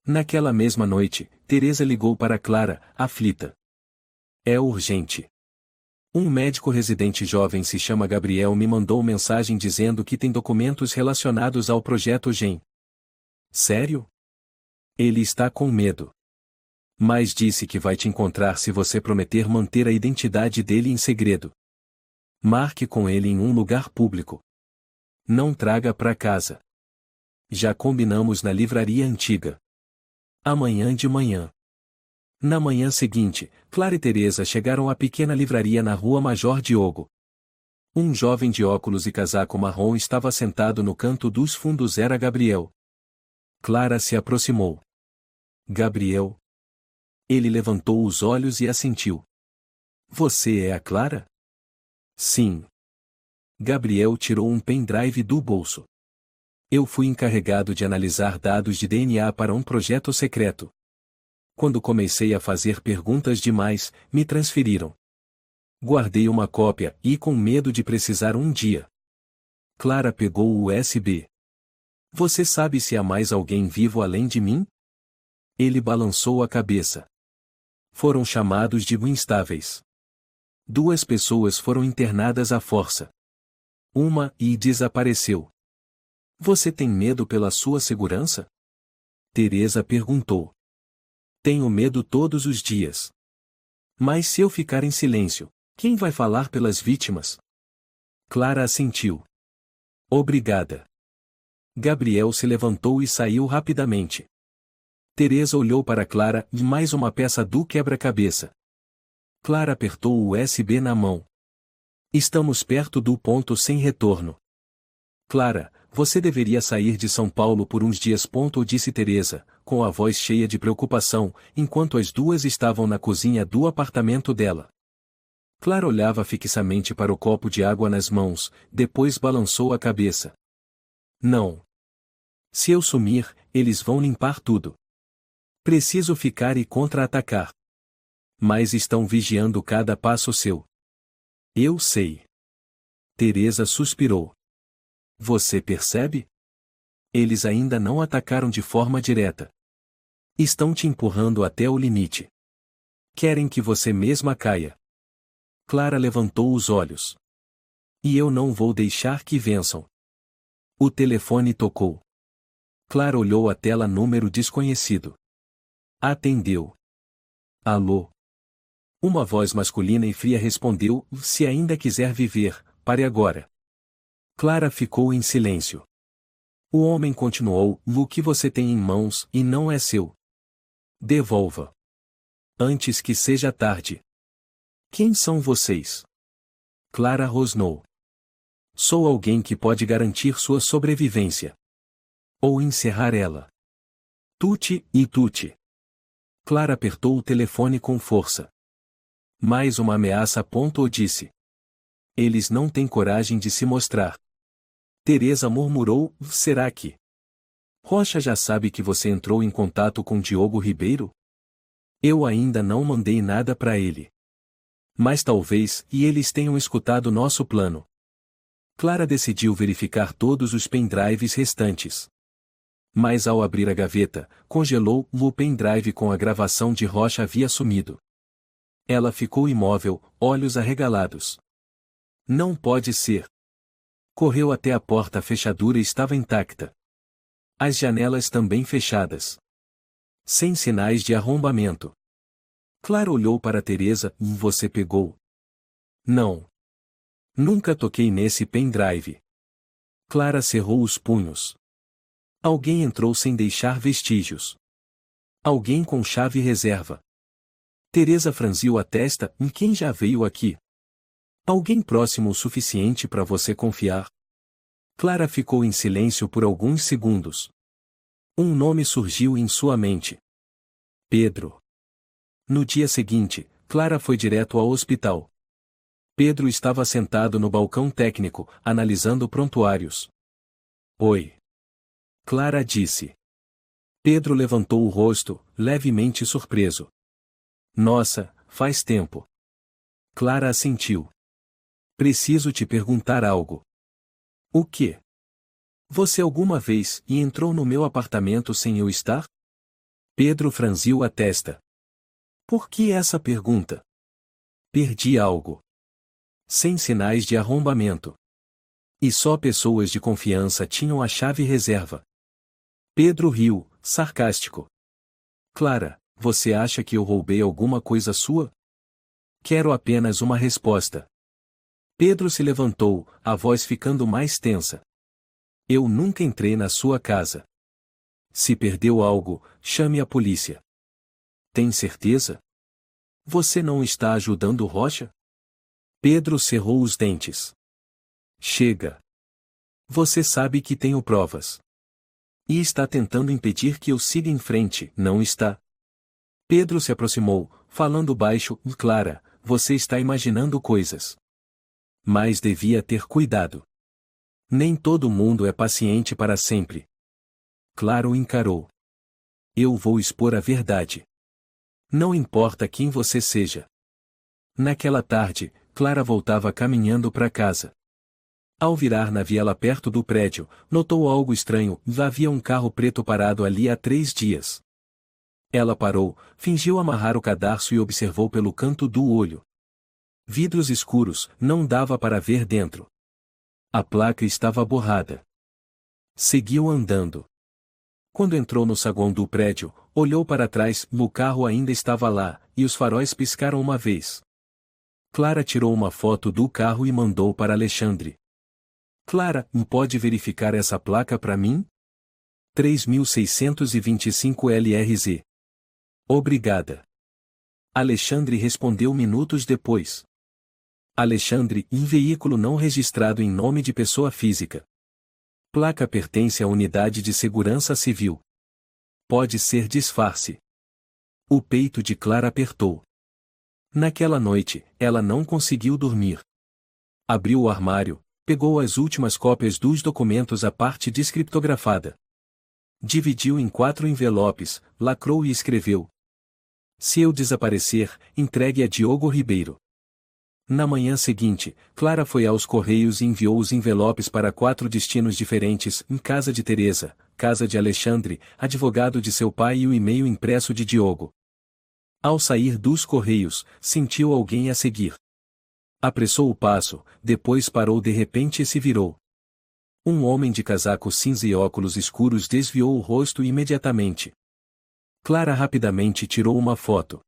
Naquela mesma noite, Teresa ligou para Clara, aflita. É urgente. Um médico residente jovem se chama Gabriel me mandou mensagem dizendo que tem documentos relacionados ao projeto GEM. Sério? Ele está com medo. Mas disse que vai te encontrar se você prometer manter a identidade dele em segredo. Marque com ele em um lugar público. Não traga para casa. Já combinamos na livraria antiga. Amanhã de manhã. Na manhã seguinte, Clara e Teresa chegaram à pequena livraria na rua Major Diogo. Um jovem de óculos e casaco marrom estava sentado no canto dos fundos, era Gabriel. Clara se aproximou. Gabriel. Ele levantou os olhos e assentiu. Você é a Clara? Sim. Gabriel tirou um pendrive do bolso. Eu fui encarregado de analisar dados de DNA para um projeto secreto. Quando comecei a fazer perguntas demais, me transferiram. Guardei uma cópia e com medo de precisar um dia. Clara pegou o USB. Você sabe se há mais alguém vivo além de mim? Ele balançou a cabeça. Foram chamados de instáveis. 2 pessoas foram internadas à força. Uma desapareceu. Você tem medo pela sua segurança? Teresa perguntou. Tenho medo todos os dias. Mas se eu ficar em silêncio, quem vai falar pelas vítimas? Clara assentiu. Obrigada. Gabriel se levantou e saiu rapidamente. Teresa olhou para Clara e mais uma peça do quebra-cabeça. Clara apertou o USB na mão. Estamos perto do ponto sem retorno. Clara, você deveria sair de São Paulo por uns dias. Disse Teresa, com a voz cheia de preocupação, enquanto as duas estavam na cozinha do apartamento dela. Clara olhava fixamente para o copo de água nas mãos, depois balançou a cabeça. Não. Se eu sumir, eles vão limpar tudo. Preciso ficar e contra-atacar. Mas estão vigiando cada passo seu. Eu sei. Teresa suspirou. Você percebe? Eles ainda não atacaram de forma direta. Estão te empurrando até o limite. Querem que você mesma caia. Clara levantou os olhos. E eu não vou deixar que vençam. O telefone tocou. Clara olhou a tela número desconhecido. Atendeu. Alô? Uma voz masculina e fria respondeu, se ainda quiser viver, pare agora. Clara ficou em silêncio. O homem continuou, o que você tem em mãos e não é seu. Devolva. Antes que seja tarde. Quem são vocês? Clara rosnou. Sou alguém que pode garantir sua sobrevivência. Ou encerrar ela. Tuti e tuti. Clara apertou o telefone com força. Mais uma ameaça. Disse. Eles não têm coragem de se mostrar. Teresa murmurou, será que? Rocha já sabe que você entrou em contato com Diogo Ribeiro? Eu ainda não mandei nada para ele. Mas talvez eles tenham escutado nosso plano. Clara decidiu verificar todos os pendrives restantes. Mas ao abrir a gaveta, congelou o pendrive com a gravação de Rocha havia sumido. Ela ficou imóvel, olhos arregalados. Não pode ser. Correu até a porta, a fechadura estava intacta. As janelas também fechadas. Sem sinais de arrombamento. Clara olhou para Teresa, você pegou? Não. Nunca toquei nesse pendrive. Clara cerrou os punhos. Alguém entrou sem deixar vestígios. Alguém com chave reserva. Teresa franziu a testa, quem já veio aqui? Alguém próximo o suficiente para você confiar? Clara ficou em silêncio por alguns segundos. Um nome surgiu em sua mente. Pedro. No dia seguinte, Clara foi direto ao hospital. Pedro estava sentado no balcão técnico, analisando prontuários. Oi. Clara disse. Pedro levantou o rosto, levemente surpreso. Nossa, faz tempo. Clara assentiu. Preciso te perguntar algo. O quê? Você alguma vez entrou no meu apartamento sem eu estar? Pedro franziu a testa. Por que essa pergunta? Perdi algo. Sem sinais de arrombamento. E só pessoas de confiança tinham a chave reserva. Pedro riu, sarcástico. Clara, você acha que eu roubei alguma coisa sua? Quero apenas uma resposta. Pedro se levantou, a voz ficando mais tensa. Eu nunca entrei na sua casa. Se perdeu algo, chame a polícia. Tem certeza? Você não está ajudando Rocha? Pedro cerrou os dentes. Chega. Você sabe que tenho provas. E está tentando impedir que eu siga em frente, não está? Pedro se aproximou, falando baixo, Clara, você está imaginando coisas. Mas devia ter cuidado. Nem todo mundo é paciente para sempre. Clara o encarou. Eu vou expor a verdade. Não importa quem você seja. Naquela tarde, Clara voltava caminhando para casa. Ao virar na viela perto do prédio, notou algo estranho. Havia um carro preto parado ali há 3 dias. Ela parou, fingiu amarrar o cadarço e observou pelo canto do olho. Vidros escuros, não dava para ver dentro. A placa estava borrada. Seguiu andando. Quando entrou no saguão do prédio, olhou para trás, o carro ainda estava lá, e os faróis piscaram uma vez. Clara tirou uma foto do carro e mandou para Alexandre. Clara, pode verificar essa placa para mim? 3625 LRZ. Obrigada. Alexandre respondeu minutos depois. Alexandre, veículo não registrado em nome de pessoa física. Placa pertence à Unidade de Segurança Civil. Pode ser disfarce. O peito de Clara apertou. Naquela noite, ela não conseguiu dormir. Abriu o armário, pegou as últimas cópias dos documentos, a parte descriptografada. Dividiu em 4 envelopes, lacrou e escreveu: se eu desaparecer, entregue a Diogo Ribeiro. Na manhã seguinte, Clara foi aos Correios e enviou os envelopes para 4 destinos diferentes, em casa de Teresa, casa de Alexandre, advogado de seu pai e o e-mail impresso de Diogo. Ao sair dos Correios, sentiu alguém a seguir. Apressou o passo, depois parou de repente e se virou. Um homem de casaco cinza e óculos escuros desviou o rosto imediatamente. Clara rapidamente tirou uma foto.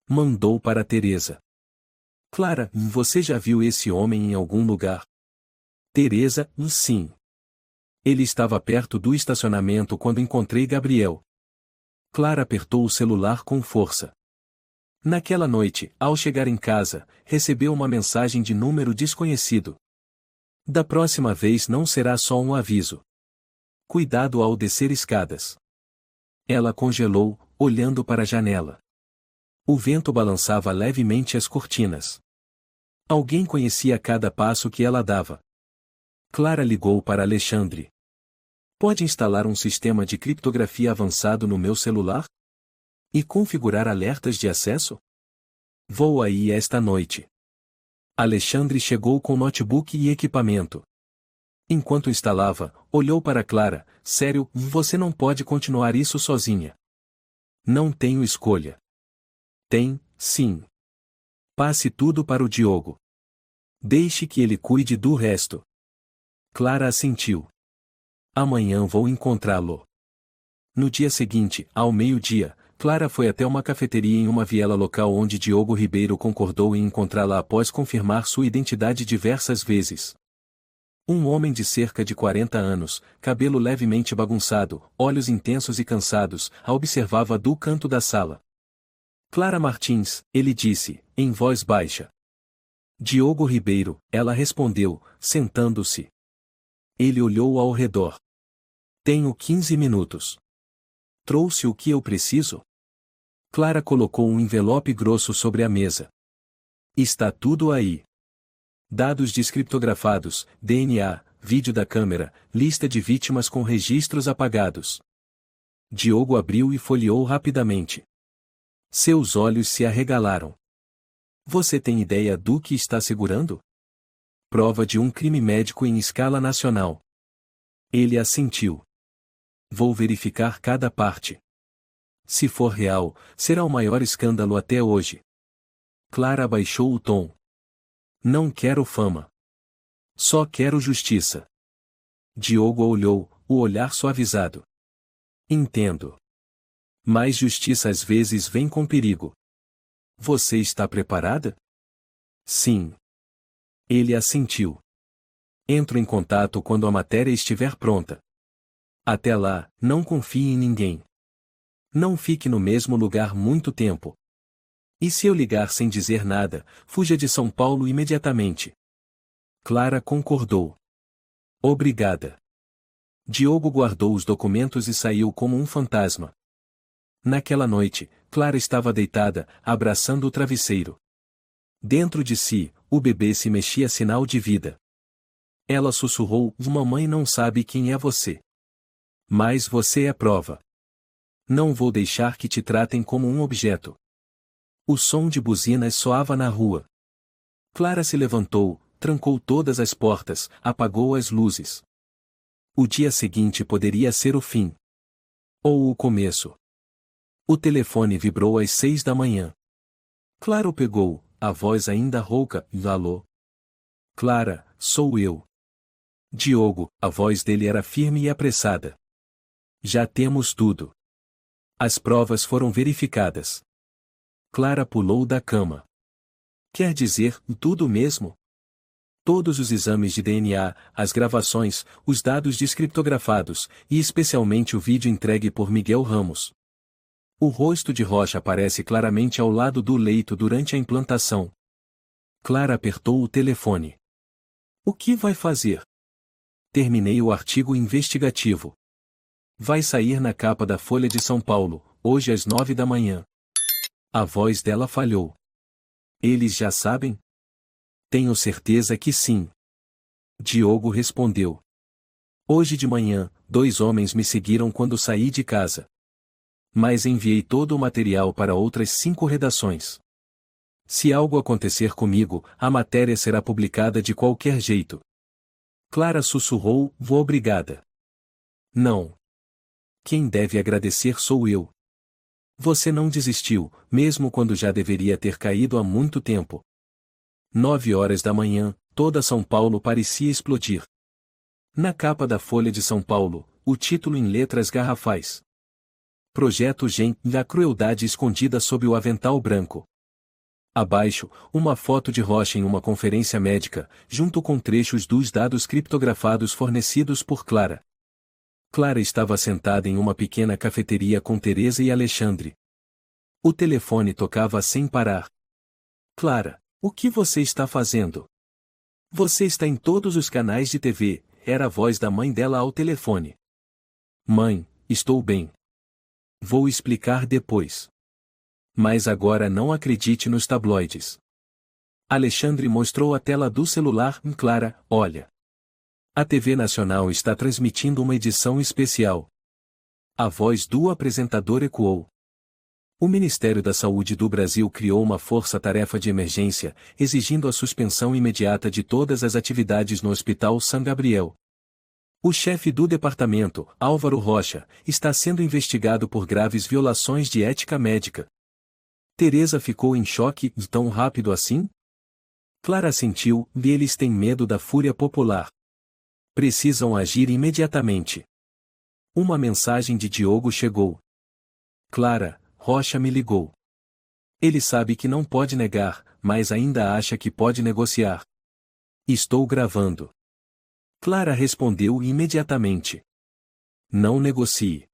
Mandou para Teresa. Clara, você já viu esse homem em algum lugar? Teresa, sim. Ele estava perto do estacionamento quando encontrei Gabriel. Clara apertou o celular com força. Naquela noite, ao chegar em casa, recebeu uma mensagem de número desconhecido. Da próxima vez não será só um aviso. Cuidado ao descer escadas. Ela congelou, olhando para a janela. O vento balançava levemente as cortinas. Alguém conhecia cada passo que ela dava. Clara ligou para Alexandre. Pode instalar um sistema de criptografia avançado no meu celular? E configurar alertas de acesso? Vou aí esta noite. Alexandre chegou com notebook e equipamento. Enquanto instalava, olhou para Clara. Sério, você não pode continuar isso sozinha. Não tenho escolha. Tem, sim. Passe tudo para o Diogo. Deixe que ele cuide do resto. Clara assentiu. Amanhã vou encontrá-lo. No dia seguinte, ao meio-dia, Clara foi até uma cafeteria em uma viela local onde Diogo Ribeiro concordou em encontrá-la após confirmar sua identidade diversas vezes. Um homem de cerca de 40 anos, cabelo levemente bagunçado, olhos intensos e cansados, a observava do canto da sala. Clara Martins, ele disse, em voz baixa. Diogo Ribeiro, ela respondeu, sentando-se. Ele olhou ao redor. Tenho 15 minutos. Trouxe o que eu preciso? Clara colocou um envelope grosso sobre a mesa. Está tudo aí. Dados descriptografados, DNA, vídeo da câmera, lista de vítimas com registros apagados. Diogo abriu e folheou rapidamente. Seus olhos se arregalaram. Você tem ideia do que está segurando? Prova de um crime médico em escala nacional. Ele assentiu. Vou verificar cada parte. Se for real, será o maior escândalo até hoje. Clara abaixou o tom. Não quero fama. Só quero justiça. Diogo olhou, o olhar suavizado. Entendo. Mas justiça às vezes vem com perigo. Você está preparada? Sim. Ele assentiu. Entro em contato quando a matéria estiver pronta. Até lá, não confie em ninguém. Não fique no mesmo lugar muito tempo. E se eu ligar sem dizer nada, fuja de São Paulo imediatamente. Clara concordou. Obrigada. Diogo guardou os documentos e saiu como um fantasma. Naquela noite, Clara estava deitada, abraçando o travesseiro. Dentro de si, o bebê se mexia sinal de vida. Ela sussurrou: mamãe não sabe quem é você. Mas você é prova. Não vou deixar que te tratem como um objeto. O som de buzinas soava na rua. Clara se levantou, trancou todas as portas, apagou as luzes. O dia seguinte poderia ser o fim. Ou o começo. O telefone vibrou às 6 da manhã. Clara o pegou, a voz ainda rouca: alô? Clara, sou eu. Diogo, a voz dele era firme e apressada. Já temos tudo. As provas foram verificadas. Clara pulou da cama. Quer dizer, tudo mesmo? Todos os exames de DNA, as gravações, os dados descriptografados, e especialmente o vídeo entregue por Miguel Ramos. O rosto de Rocha aparece claramente ao lado do leito durante a implantação. Clara apertou o telefone. O que vai fazer? Terminei o artigo investigativo. Vai sair na capa da Folha de São Paulo, hoje às 9 da manhã. A voz dela falhou. Eles já sabem? Tenho certeza que sim. Diogo respondeu. Hoje de manhã, 2 homens me seguiram quando saí de casa. Mas enviei todo o material para outras 5 redações. Se algo acontecer comigo, a matéria será publicada de qualquer jeito. Clara sussurrou: vou obrigada. Não. Quem deve agradecer sou eu. Você não desistiu, mesmo quando já deveria ter caído há muito tempo. 9 horas da manhã, toda São Paulo parecia explodir. Na capa da Folha de São Paulo, o título em letras garrafais. Projeto Gen, a crueldade escondida sob o avental branco. Abaixo, uma foto de Rocha em uma conferência médica, junto com trechos dos dados criptografados fornecidos por Clara. Clara estava sentada em uma pequena cafeteria com Teresa e Alexandre. O telefone tocava sem parar. Clara, o que você está fazendo? Você está em todos os canais de TV, era a voz da mãe dela ao telefone. Mãe, estou bem. Vou explicar depois. Mas agora não acredite nos tabloides. Alexandre mostrou a tela do celular. Clara, olha. A TV Nacional está transmitindo uma edição especial. A voz do apresentador ecoou. O Ministério da Saúde do Brasil criou uma força-tarefa de emergência, exigindo a suspensão imediata de todas as atividades no Hospital São Gabriel. O chefe do departamento, Álvaro Rocha, está sendo investigado por graves violações de ética médica. Teresa ficou em choque. Tão rápido assim? Clara sentiu, e eles têm medo da fúria popular. Precisam agir imediatamente. Uma mensagem de Diogo chegou. Clara, Rocha me ligou. Ele sabe que não pode negar, mas ainda acha que pode negociar. Estou gravando. Clara respondeu imediatamente. Não negocie.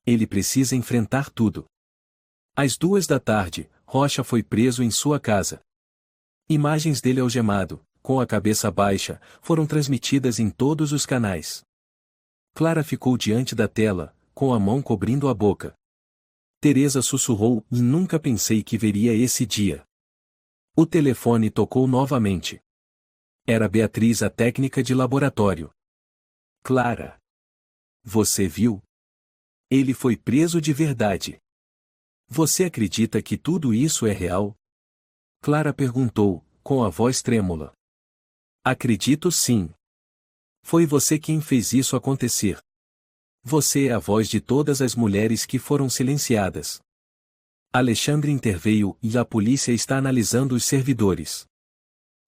Ele precisa enfrentar tudo. Às 2 da tarde, Rocha foi preso em sua casa. Imagens dele algemado, com a cabeça baixa, foram transmitidas em todos os canais. Clara ficou diante da tela, com a mão cobrindo a boca. Teresa sussurrou: nunca pensei que veria esse dia. O telefone tocou novamente. Era Beatriz, a técnica de laboratório. Clara. Você viu? Ele foi preso de verdade. Você acredita que tudo isso é real? Clara perguntou, com a voz trêmula. Acredito sim. Foi você quem fez isso acontecer. Você é a voz de todas as mulheres que foram silenciadas. Alexandre interveio e a polícia está analisando os servidores.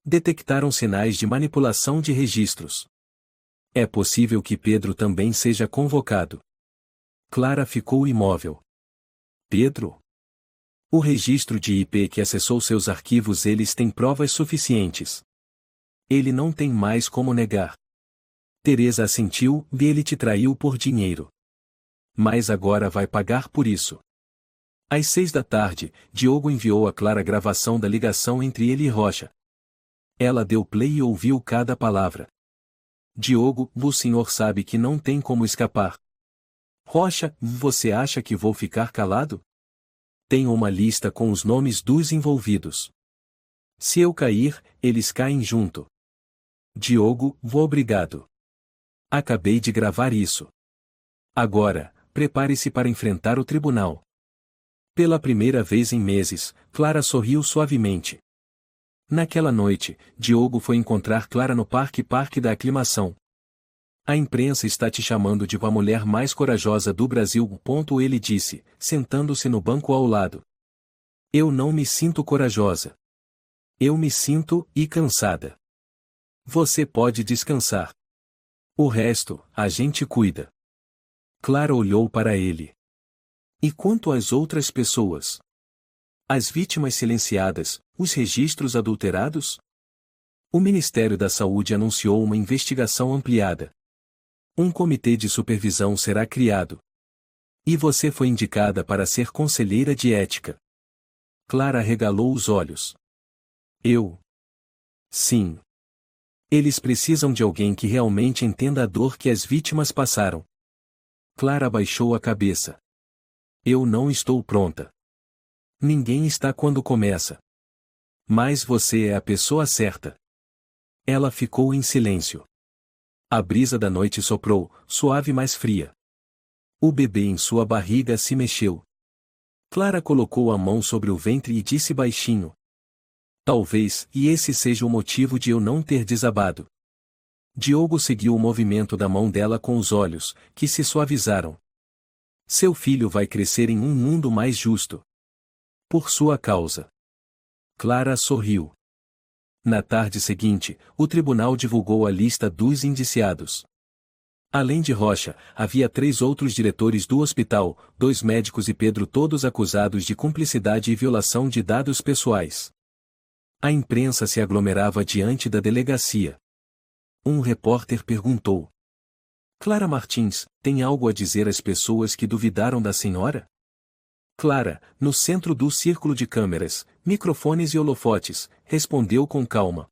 Detectaram sinais de manipulação de registros. É possível que Pedro também seja convocado. Clara ficou imóvel. Pedro? O registro de IP que acessou seus arquivos, eles têm provas suficientes. Ele não tem mais como negar. Teresa assentiu, e ele te traiu por dinheiro. Mas agora vai pagar por isso. Às 6 da tarde, Diogo enviou a Clara a gravação da ligação entre ele e Rocha. Ela deu play e ouviu cada palavra. Diogo, o senhor sabe que não tem como escapar. Rocha, você acha que vou ficar calado? Tenho uma lista com os nomes dos envolvidos. Se eu cair, eles caem junto. Diogo, obrigado. Acabei de gravar isso. Agora, prepare-se para enfrentar o tribunal. Pela primeira vez em meses, Clara sorriu suavemente. Naquela noite, Diogo foi encontrar Clara no Parque da Aclimação. A imprensa está te chamando de a mulher mais corajosa do Brasil. Ele disse, sentando-se no banco ao lado. Eu não me sinto corajosa. Eu me sinto cansada. Você pode descansar. O resto, a gente cuida. Clara olhou para ele. E quanto às outras pessoas? As vítimas silenciadas, os registros adulterados? O Ministério da Saúde anunciou uma investigação ampliada. Um comitê de supervisão será criado. E você foi indicada para ser conselheira de ética. Clara arregalou os olhos. Eu? Sim. Eles precisam de alguém que realmente entenda a dor que as vítimas passaram. Clara baixou a cabeça. Eu não estou pronta. Ninguém está quando começa. Mas você é a pessoa certa. Ela ficou em silêncio. A brisa da noite soprou, suave mas fria. O bebê em sua barriga se mexeu. Clara colocou a mão sobre o ventre e disse baixinho. Talvez, esse seja o motivo de eu não ter desabado. Diogo seguiu o movimento da mão dela com os olhos, que se suavizaram. Seu filho vai crescer em um mundo mais justo. Por sua causa. Clara sorriu. Na tarde seguinte, o tribunal divulgou a lista dos indiciados. Além de Rocha, havia 3 outros diretores do hospital, 2 médicos e Pedro, todos acusados de cumplicidade e violação de dados pessoais. A imprensa se aglomerava diante da delegacia. Um repórter perguntou. Clara Martins, tem algo a dizer às pessoas que duvidaram da senhora? Clara, no centro do círculo de câmeras, microfones e holofotes, respondeu com calma.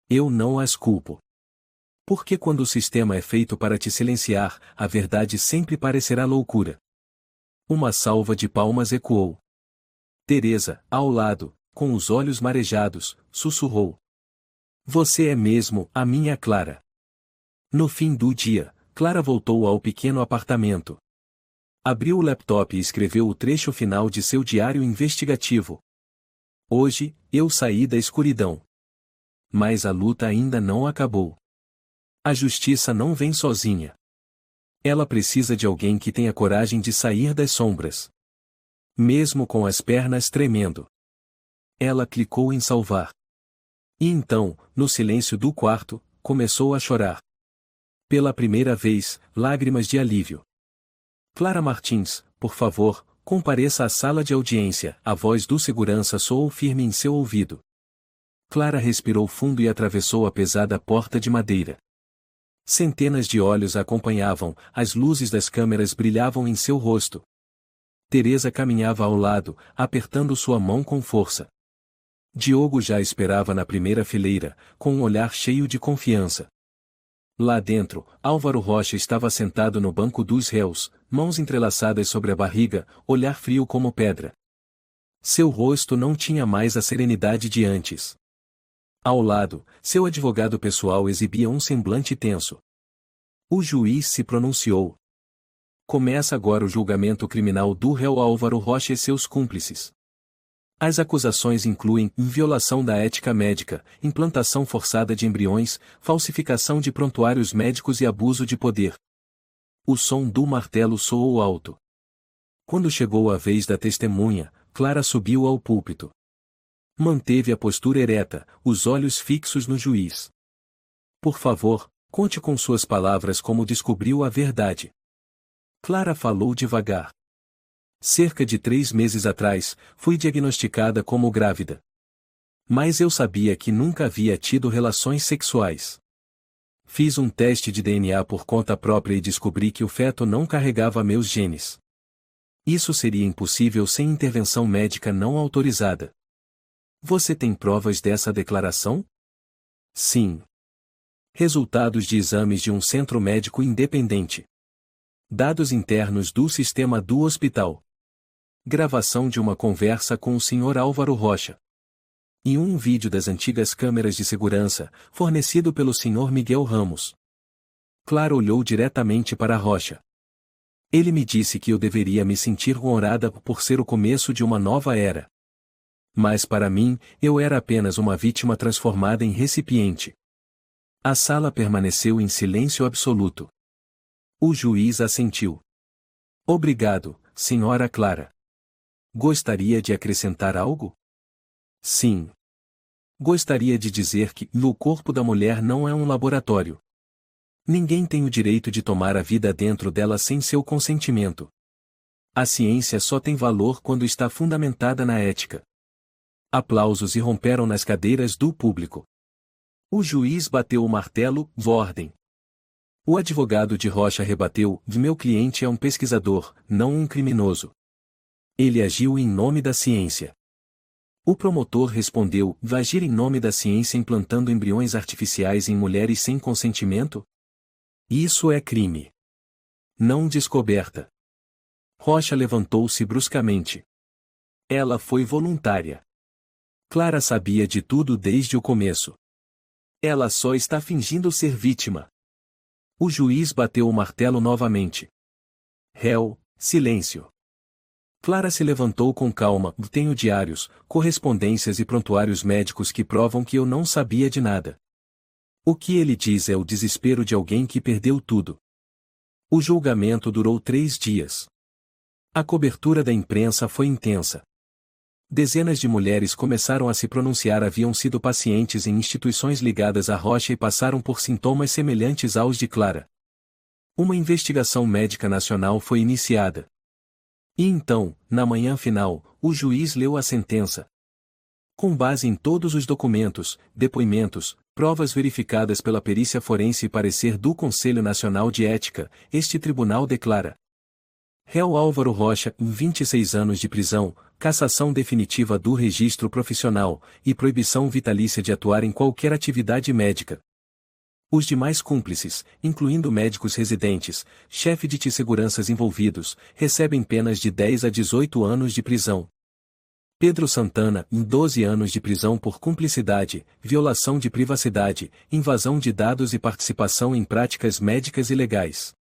Eu não as culpo. Porque quando o sistema é feito para te silenciar, a verdade sempre parecerá loucura. Uma salva de palmas ecoou. Teresa, ao lado, com os olhos marejados, sussurrou. Você é mesmo a minha Clara. No fim do dia, Clara voltou ao pequeno apartamento. Abriu o laptop e escreveu o trecho final de seu diário investigativo. Hoje, eu saí da escuridão. Mas a luta ainda não acabou. A justiça não vem sozinha. Ela precisa de alguém que tenha coragem de sair das sombras. Mesmo com as pernas tremendo. Ela clicou em salvar. E então, no silêncio do quarto, começou a chorar. Pela primeira vez, lágrimas de alívio. Clara Martins, por favor, compareça à sala de audiência. A voz do segurança soou firme em seu ouvido. Clara respirou fundo e atravessou a pesada porta de madeira. Centenas de olhos a acompanhavam, as luzes das câmeras brilhavam em seu rosto. Teresa caminhava ao lado, apertando sua mão com força. Diogo já esperava na primeira fileira, com um olhar cheio de confiança. Lá dentro, Álvaro Rocha estava sentado no banco dos réus, mãos entrelaçadas sobre a barriga, olhar frio como pedra. Seu rosto não tinha mais a serenidade de antes. Ao lado, seu advogado pessoal exibia um semblante tenso. O juiz se pronunciou. Começa agora o julgamento criminal do réu Álvaro Rocha e seus cúmplices. As acusações incluem violação da ética médica, implantação forçada de embriões, falsificação de prontuários médicos e abuso de poder. O som do martelo soou alto. Quando chegou a vez da testemunha, Clara subiu ao púlpito. Manteve a postura ereta, os olhos fixos no juiz. Por favor, conte com suas palavras como descobriu a verdade. Clara falou devagar. Cerca de 3 meses atrás, fui diagnosticada como grávida. Mas eu sabia que nunca havia tido relações sexuais. Fiz um teste de DNA por conta própria e descobri que o feto não carregava meus genes. Isso seria impossível sem intervenção médica não autorizada. Você tem provas dessa declaração? Sim. Resultados de exames de um centro médico independente. Dados internos do sistema do hospital. Gravação de uma conversa com o Sr. Álvaro Rocha. E um vídeo das antigas câmeras de segurança, fornecido pelo Sr. Miguel Ramos. Clara olhou diretamente para Rocha. Ele me disse que eu deveria me sentir honrada por ser o começo de uma nova era. Mas para mim, eu era apenas uma vítima transformada em recipiente. A sala permaneceu em silêncio absoluto. O juiz assentiu. Obrigado, Sra. Clara. Gostaria de acrescentar algo? Sim. Gostaria de dizer que o corpo da mulher não é um laboratório. Ninguém tem o direito de tomar a vida dentro dela sem seu consentimento. A ciência só tem valor quando está fundamentada na ética. Aplausos irromperam nas cadeiras do público. O juiz bateu o martelo, ordem. O advogado de Rocha rebateu, meu cliente é um pesquisador, não um criminoso. Ele agiu em nome da ciência. O promotor respondeu, agir em nome da ciência implantando embriões artificiais em mulheres sem consentimento? Isso é crime. Não descoberta. Rocha levantou-se bruscamente. Ela foi voluntária. Clara sabia de tudo desde o começo. Ela só está fingindo ser vítima. O juiz bateu o martelo novamente. Réu, silêncio. Clara se levantou com calma. Tenho diários, correspondências e prontuários médicos que provam que eu não sabia de nada. O que ele diz é o desespero de alguém que perdeu tudo. O julgamento durou 3 dias. A cobertura da imprensa foi intensa. Dezenas de mulheres começaram a se pronunciar, haviam sido pacientes em instituições ligadas a Rocha e passaram por sintomas semelhantes aos de Clara. Uma investigação médica nacional foi iniciada. E então, na manhã final, o juiz leu a sentença. Com base em todos os documentos, depoimentos, provas verificadas pela perícia forense e parecer do Conselho Nacional de Ética, este tribunal declara: réu Álvaro Rocha, 26 anos de prisão, cassação definitiva do registro profissional, e proibição vitalícia de atuar em qualquer atividade médica. Os demais cúmplices, incluindo médicos residentes, chefe de seguranças envolvidos, recebem penas de 10 a 18 anos de prisão. Pedro Santana, 12 anos de prisão por cumplicidade, violação de privacidade, invasão de dados e participação em práticas médicas ilegais.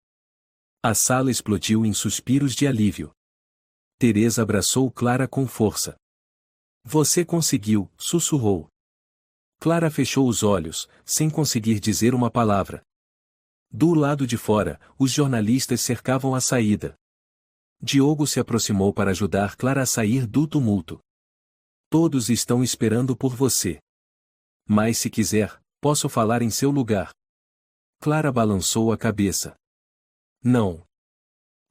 A sala explodiu em suspiros de alívio. Teresa abraçou Clara com força. Você conseguiu, sussurrou. Clara fechou os olhos, sem conseguir dizer uma palavra. Do lado de fora, os jornalistas cercavam a saída. Diogo se aproximou para ajudar Clara a sair do tumulto. Todos estão esperando por você. Mas se quiser, posso falar em seu lugar. Clara balançou a cabeça. Não.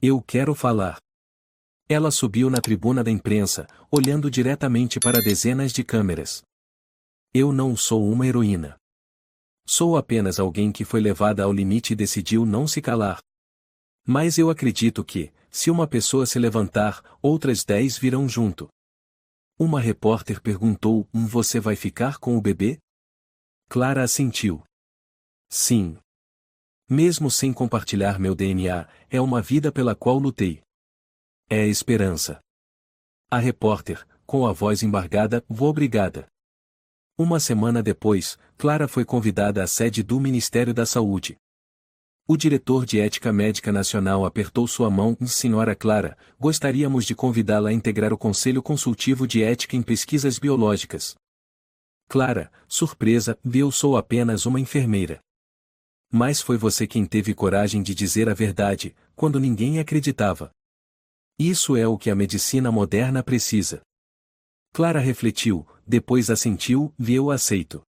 Eu quero falar. Ela subiu na tribuna da imprensa, olhando diretamente para dezenas de câmeras. Eu não sou uma heroína. Sou apenas alguém que foi levada ao limite e decidiu não se calar. Mas eu acredito que, se uma pessoa se levantar, outras 10 virão junto. Uma repórter perguntou: você vai ficar com o bebê? Clara assentiu. Sim. Mesmo sem compartilhar meu DNA, é uma vida pela qual lutei. É a esperança. A repórter, com a voz embargada, obrigada. Uma semana depois, Clara foi convidada à sede do Ministério da Saúde. O diretor de Ética Médica Nacional apertou sua mão. Senhora Clara, gostaríamos de convidá-la a integrar o Conselho Consultivo de Ética em Pesquisas Biológicas. Clara, surpresa, eu sou apenas uma enfermeira. Mas foi você quem teve coragem de dizer a verdade, quando ninguém acreditava. Isso é o que a medicina moderna precisa. Clara refletiu, depois assentiu, eu aceito.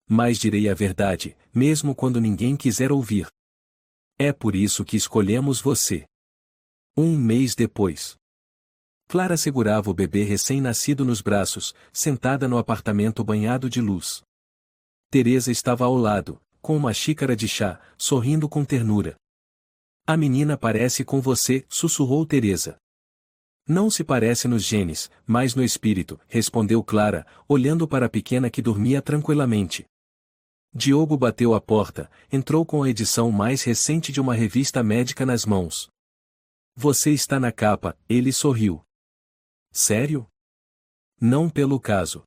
Mas direi a verdade, mesmo quando ninguém quiser ouvir. É por isso que escolhemos você. 1 mês depois. Clara segurava o bebê recém-nascido nos braços, sentada no apartamento banhado de luz. Teresa estava ao lado, com uma xícara de chá, sorrindo com ternura. A menina parece com você, sussurrou Teresa. Não se parece nos genes, mas no espírito, respondeu Clara, olhando para a pequena que dormia tranquilamente. Diogo bateu a porta, entrou com a edição mais recente de uma revista médica nas mãos. Você está na capa, ele sorriu. Sério? Não pelo caso.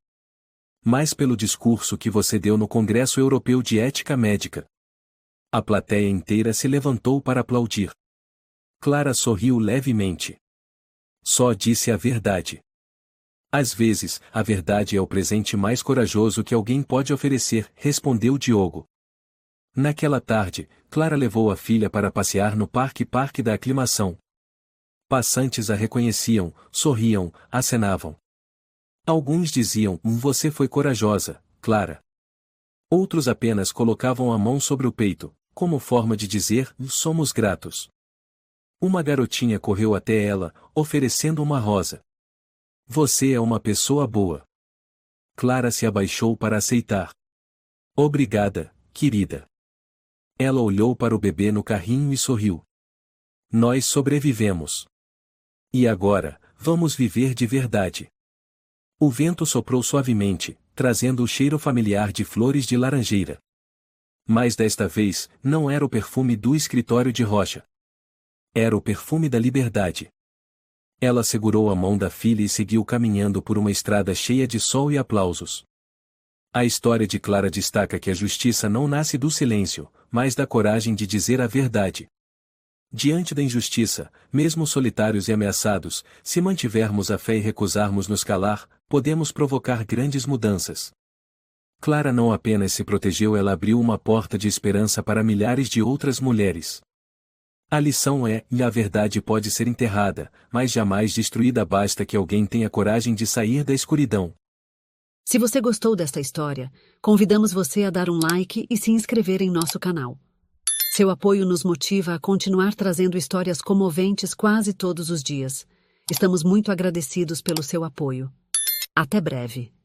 mas pelo discurso que você deu no Congresso Europeu de Ética Médica. A plateia inteira se levantou para aplaudir. Clara sorriu levemente. Só disse a verdade. Às vezes, a verdade é o presente mais corajoso que alguém pode oferecer, respondeu Diogo. Naquela tarde, Clara levou a filha para passear no Parque da Aclimação. Passantes a reconheciam, sorriam, acenavam. Alguns diziam, você foi corajosa, Clara. Outros apenas colocavam a mão sobre o peito, como forma de dizer, somos gratos. Uma garotinha correu até ela, oferecendo uma rosa. Você é uma pessoa boa. Clara se abaixou para aceitar. Obrigada, querida. Ela olhou para o bebê no carrinho e sorriu. Nós sobrevivemos. E agora, vamos viver de verdade. O vento soprou suavemente, trazendo o cheiro familiar de flores de laranjeira. Mas desta vez, não era o perfume do escritório de Rocha. Era o perfume da liberdade. Ela segurou a mão da filha e seguiu caminhando por uma estrada cheia de sol e aplausos. A história de Clara destaca que a justiça não nasce do silêncio, mas da coragem de dizer a verdade. Diante da injustiça, mesmo solitários e ameaçados, se mantivermos a fé e recusarmos nos calar, podemos provocar grandes mudanças. Clara não apenas se protegeu, ela abriu uma porta de esperança para milhares de outras mulheres. A lição é, a verdade pode ser enterrada, mas jamais destruída, basta que alguém tenha coragem de sair da escuridão. Se você gostou desta história, convidamos você a dar um like e se inscrever em nosso canal. Seu apoio nos motiva a continuar trazendo histórias comoventes quase todos os dias. Estamos muito agradecidos pelo seu apoio. Até breve.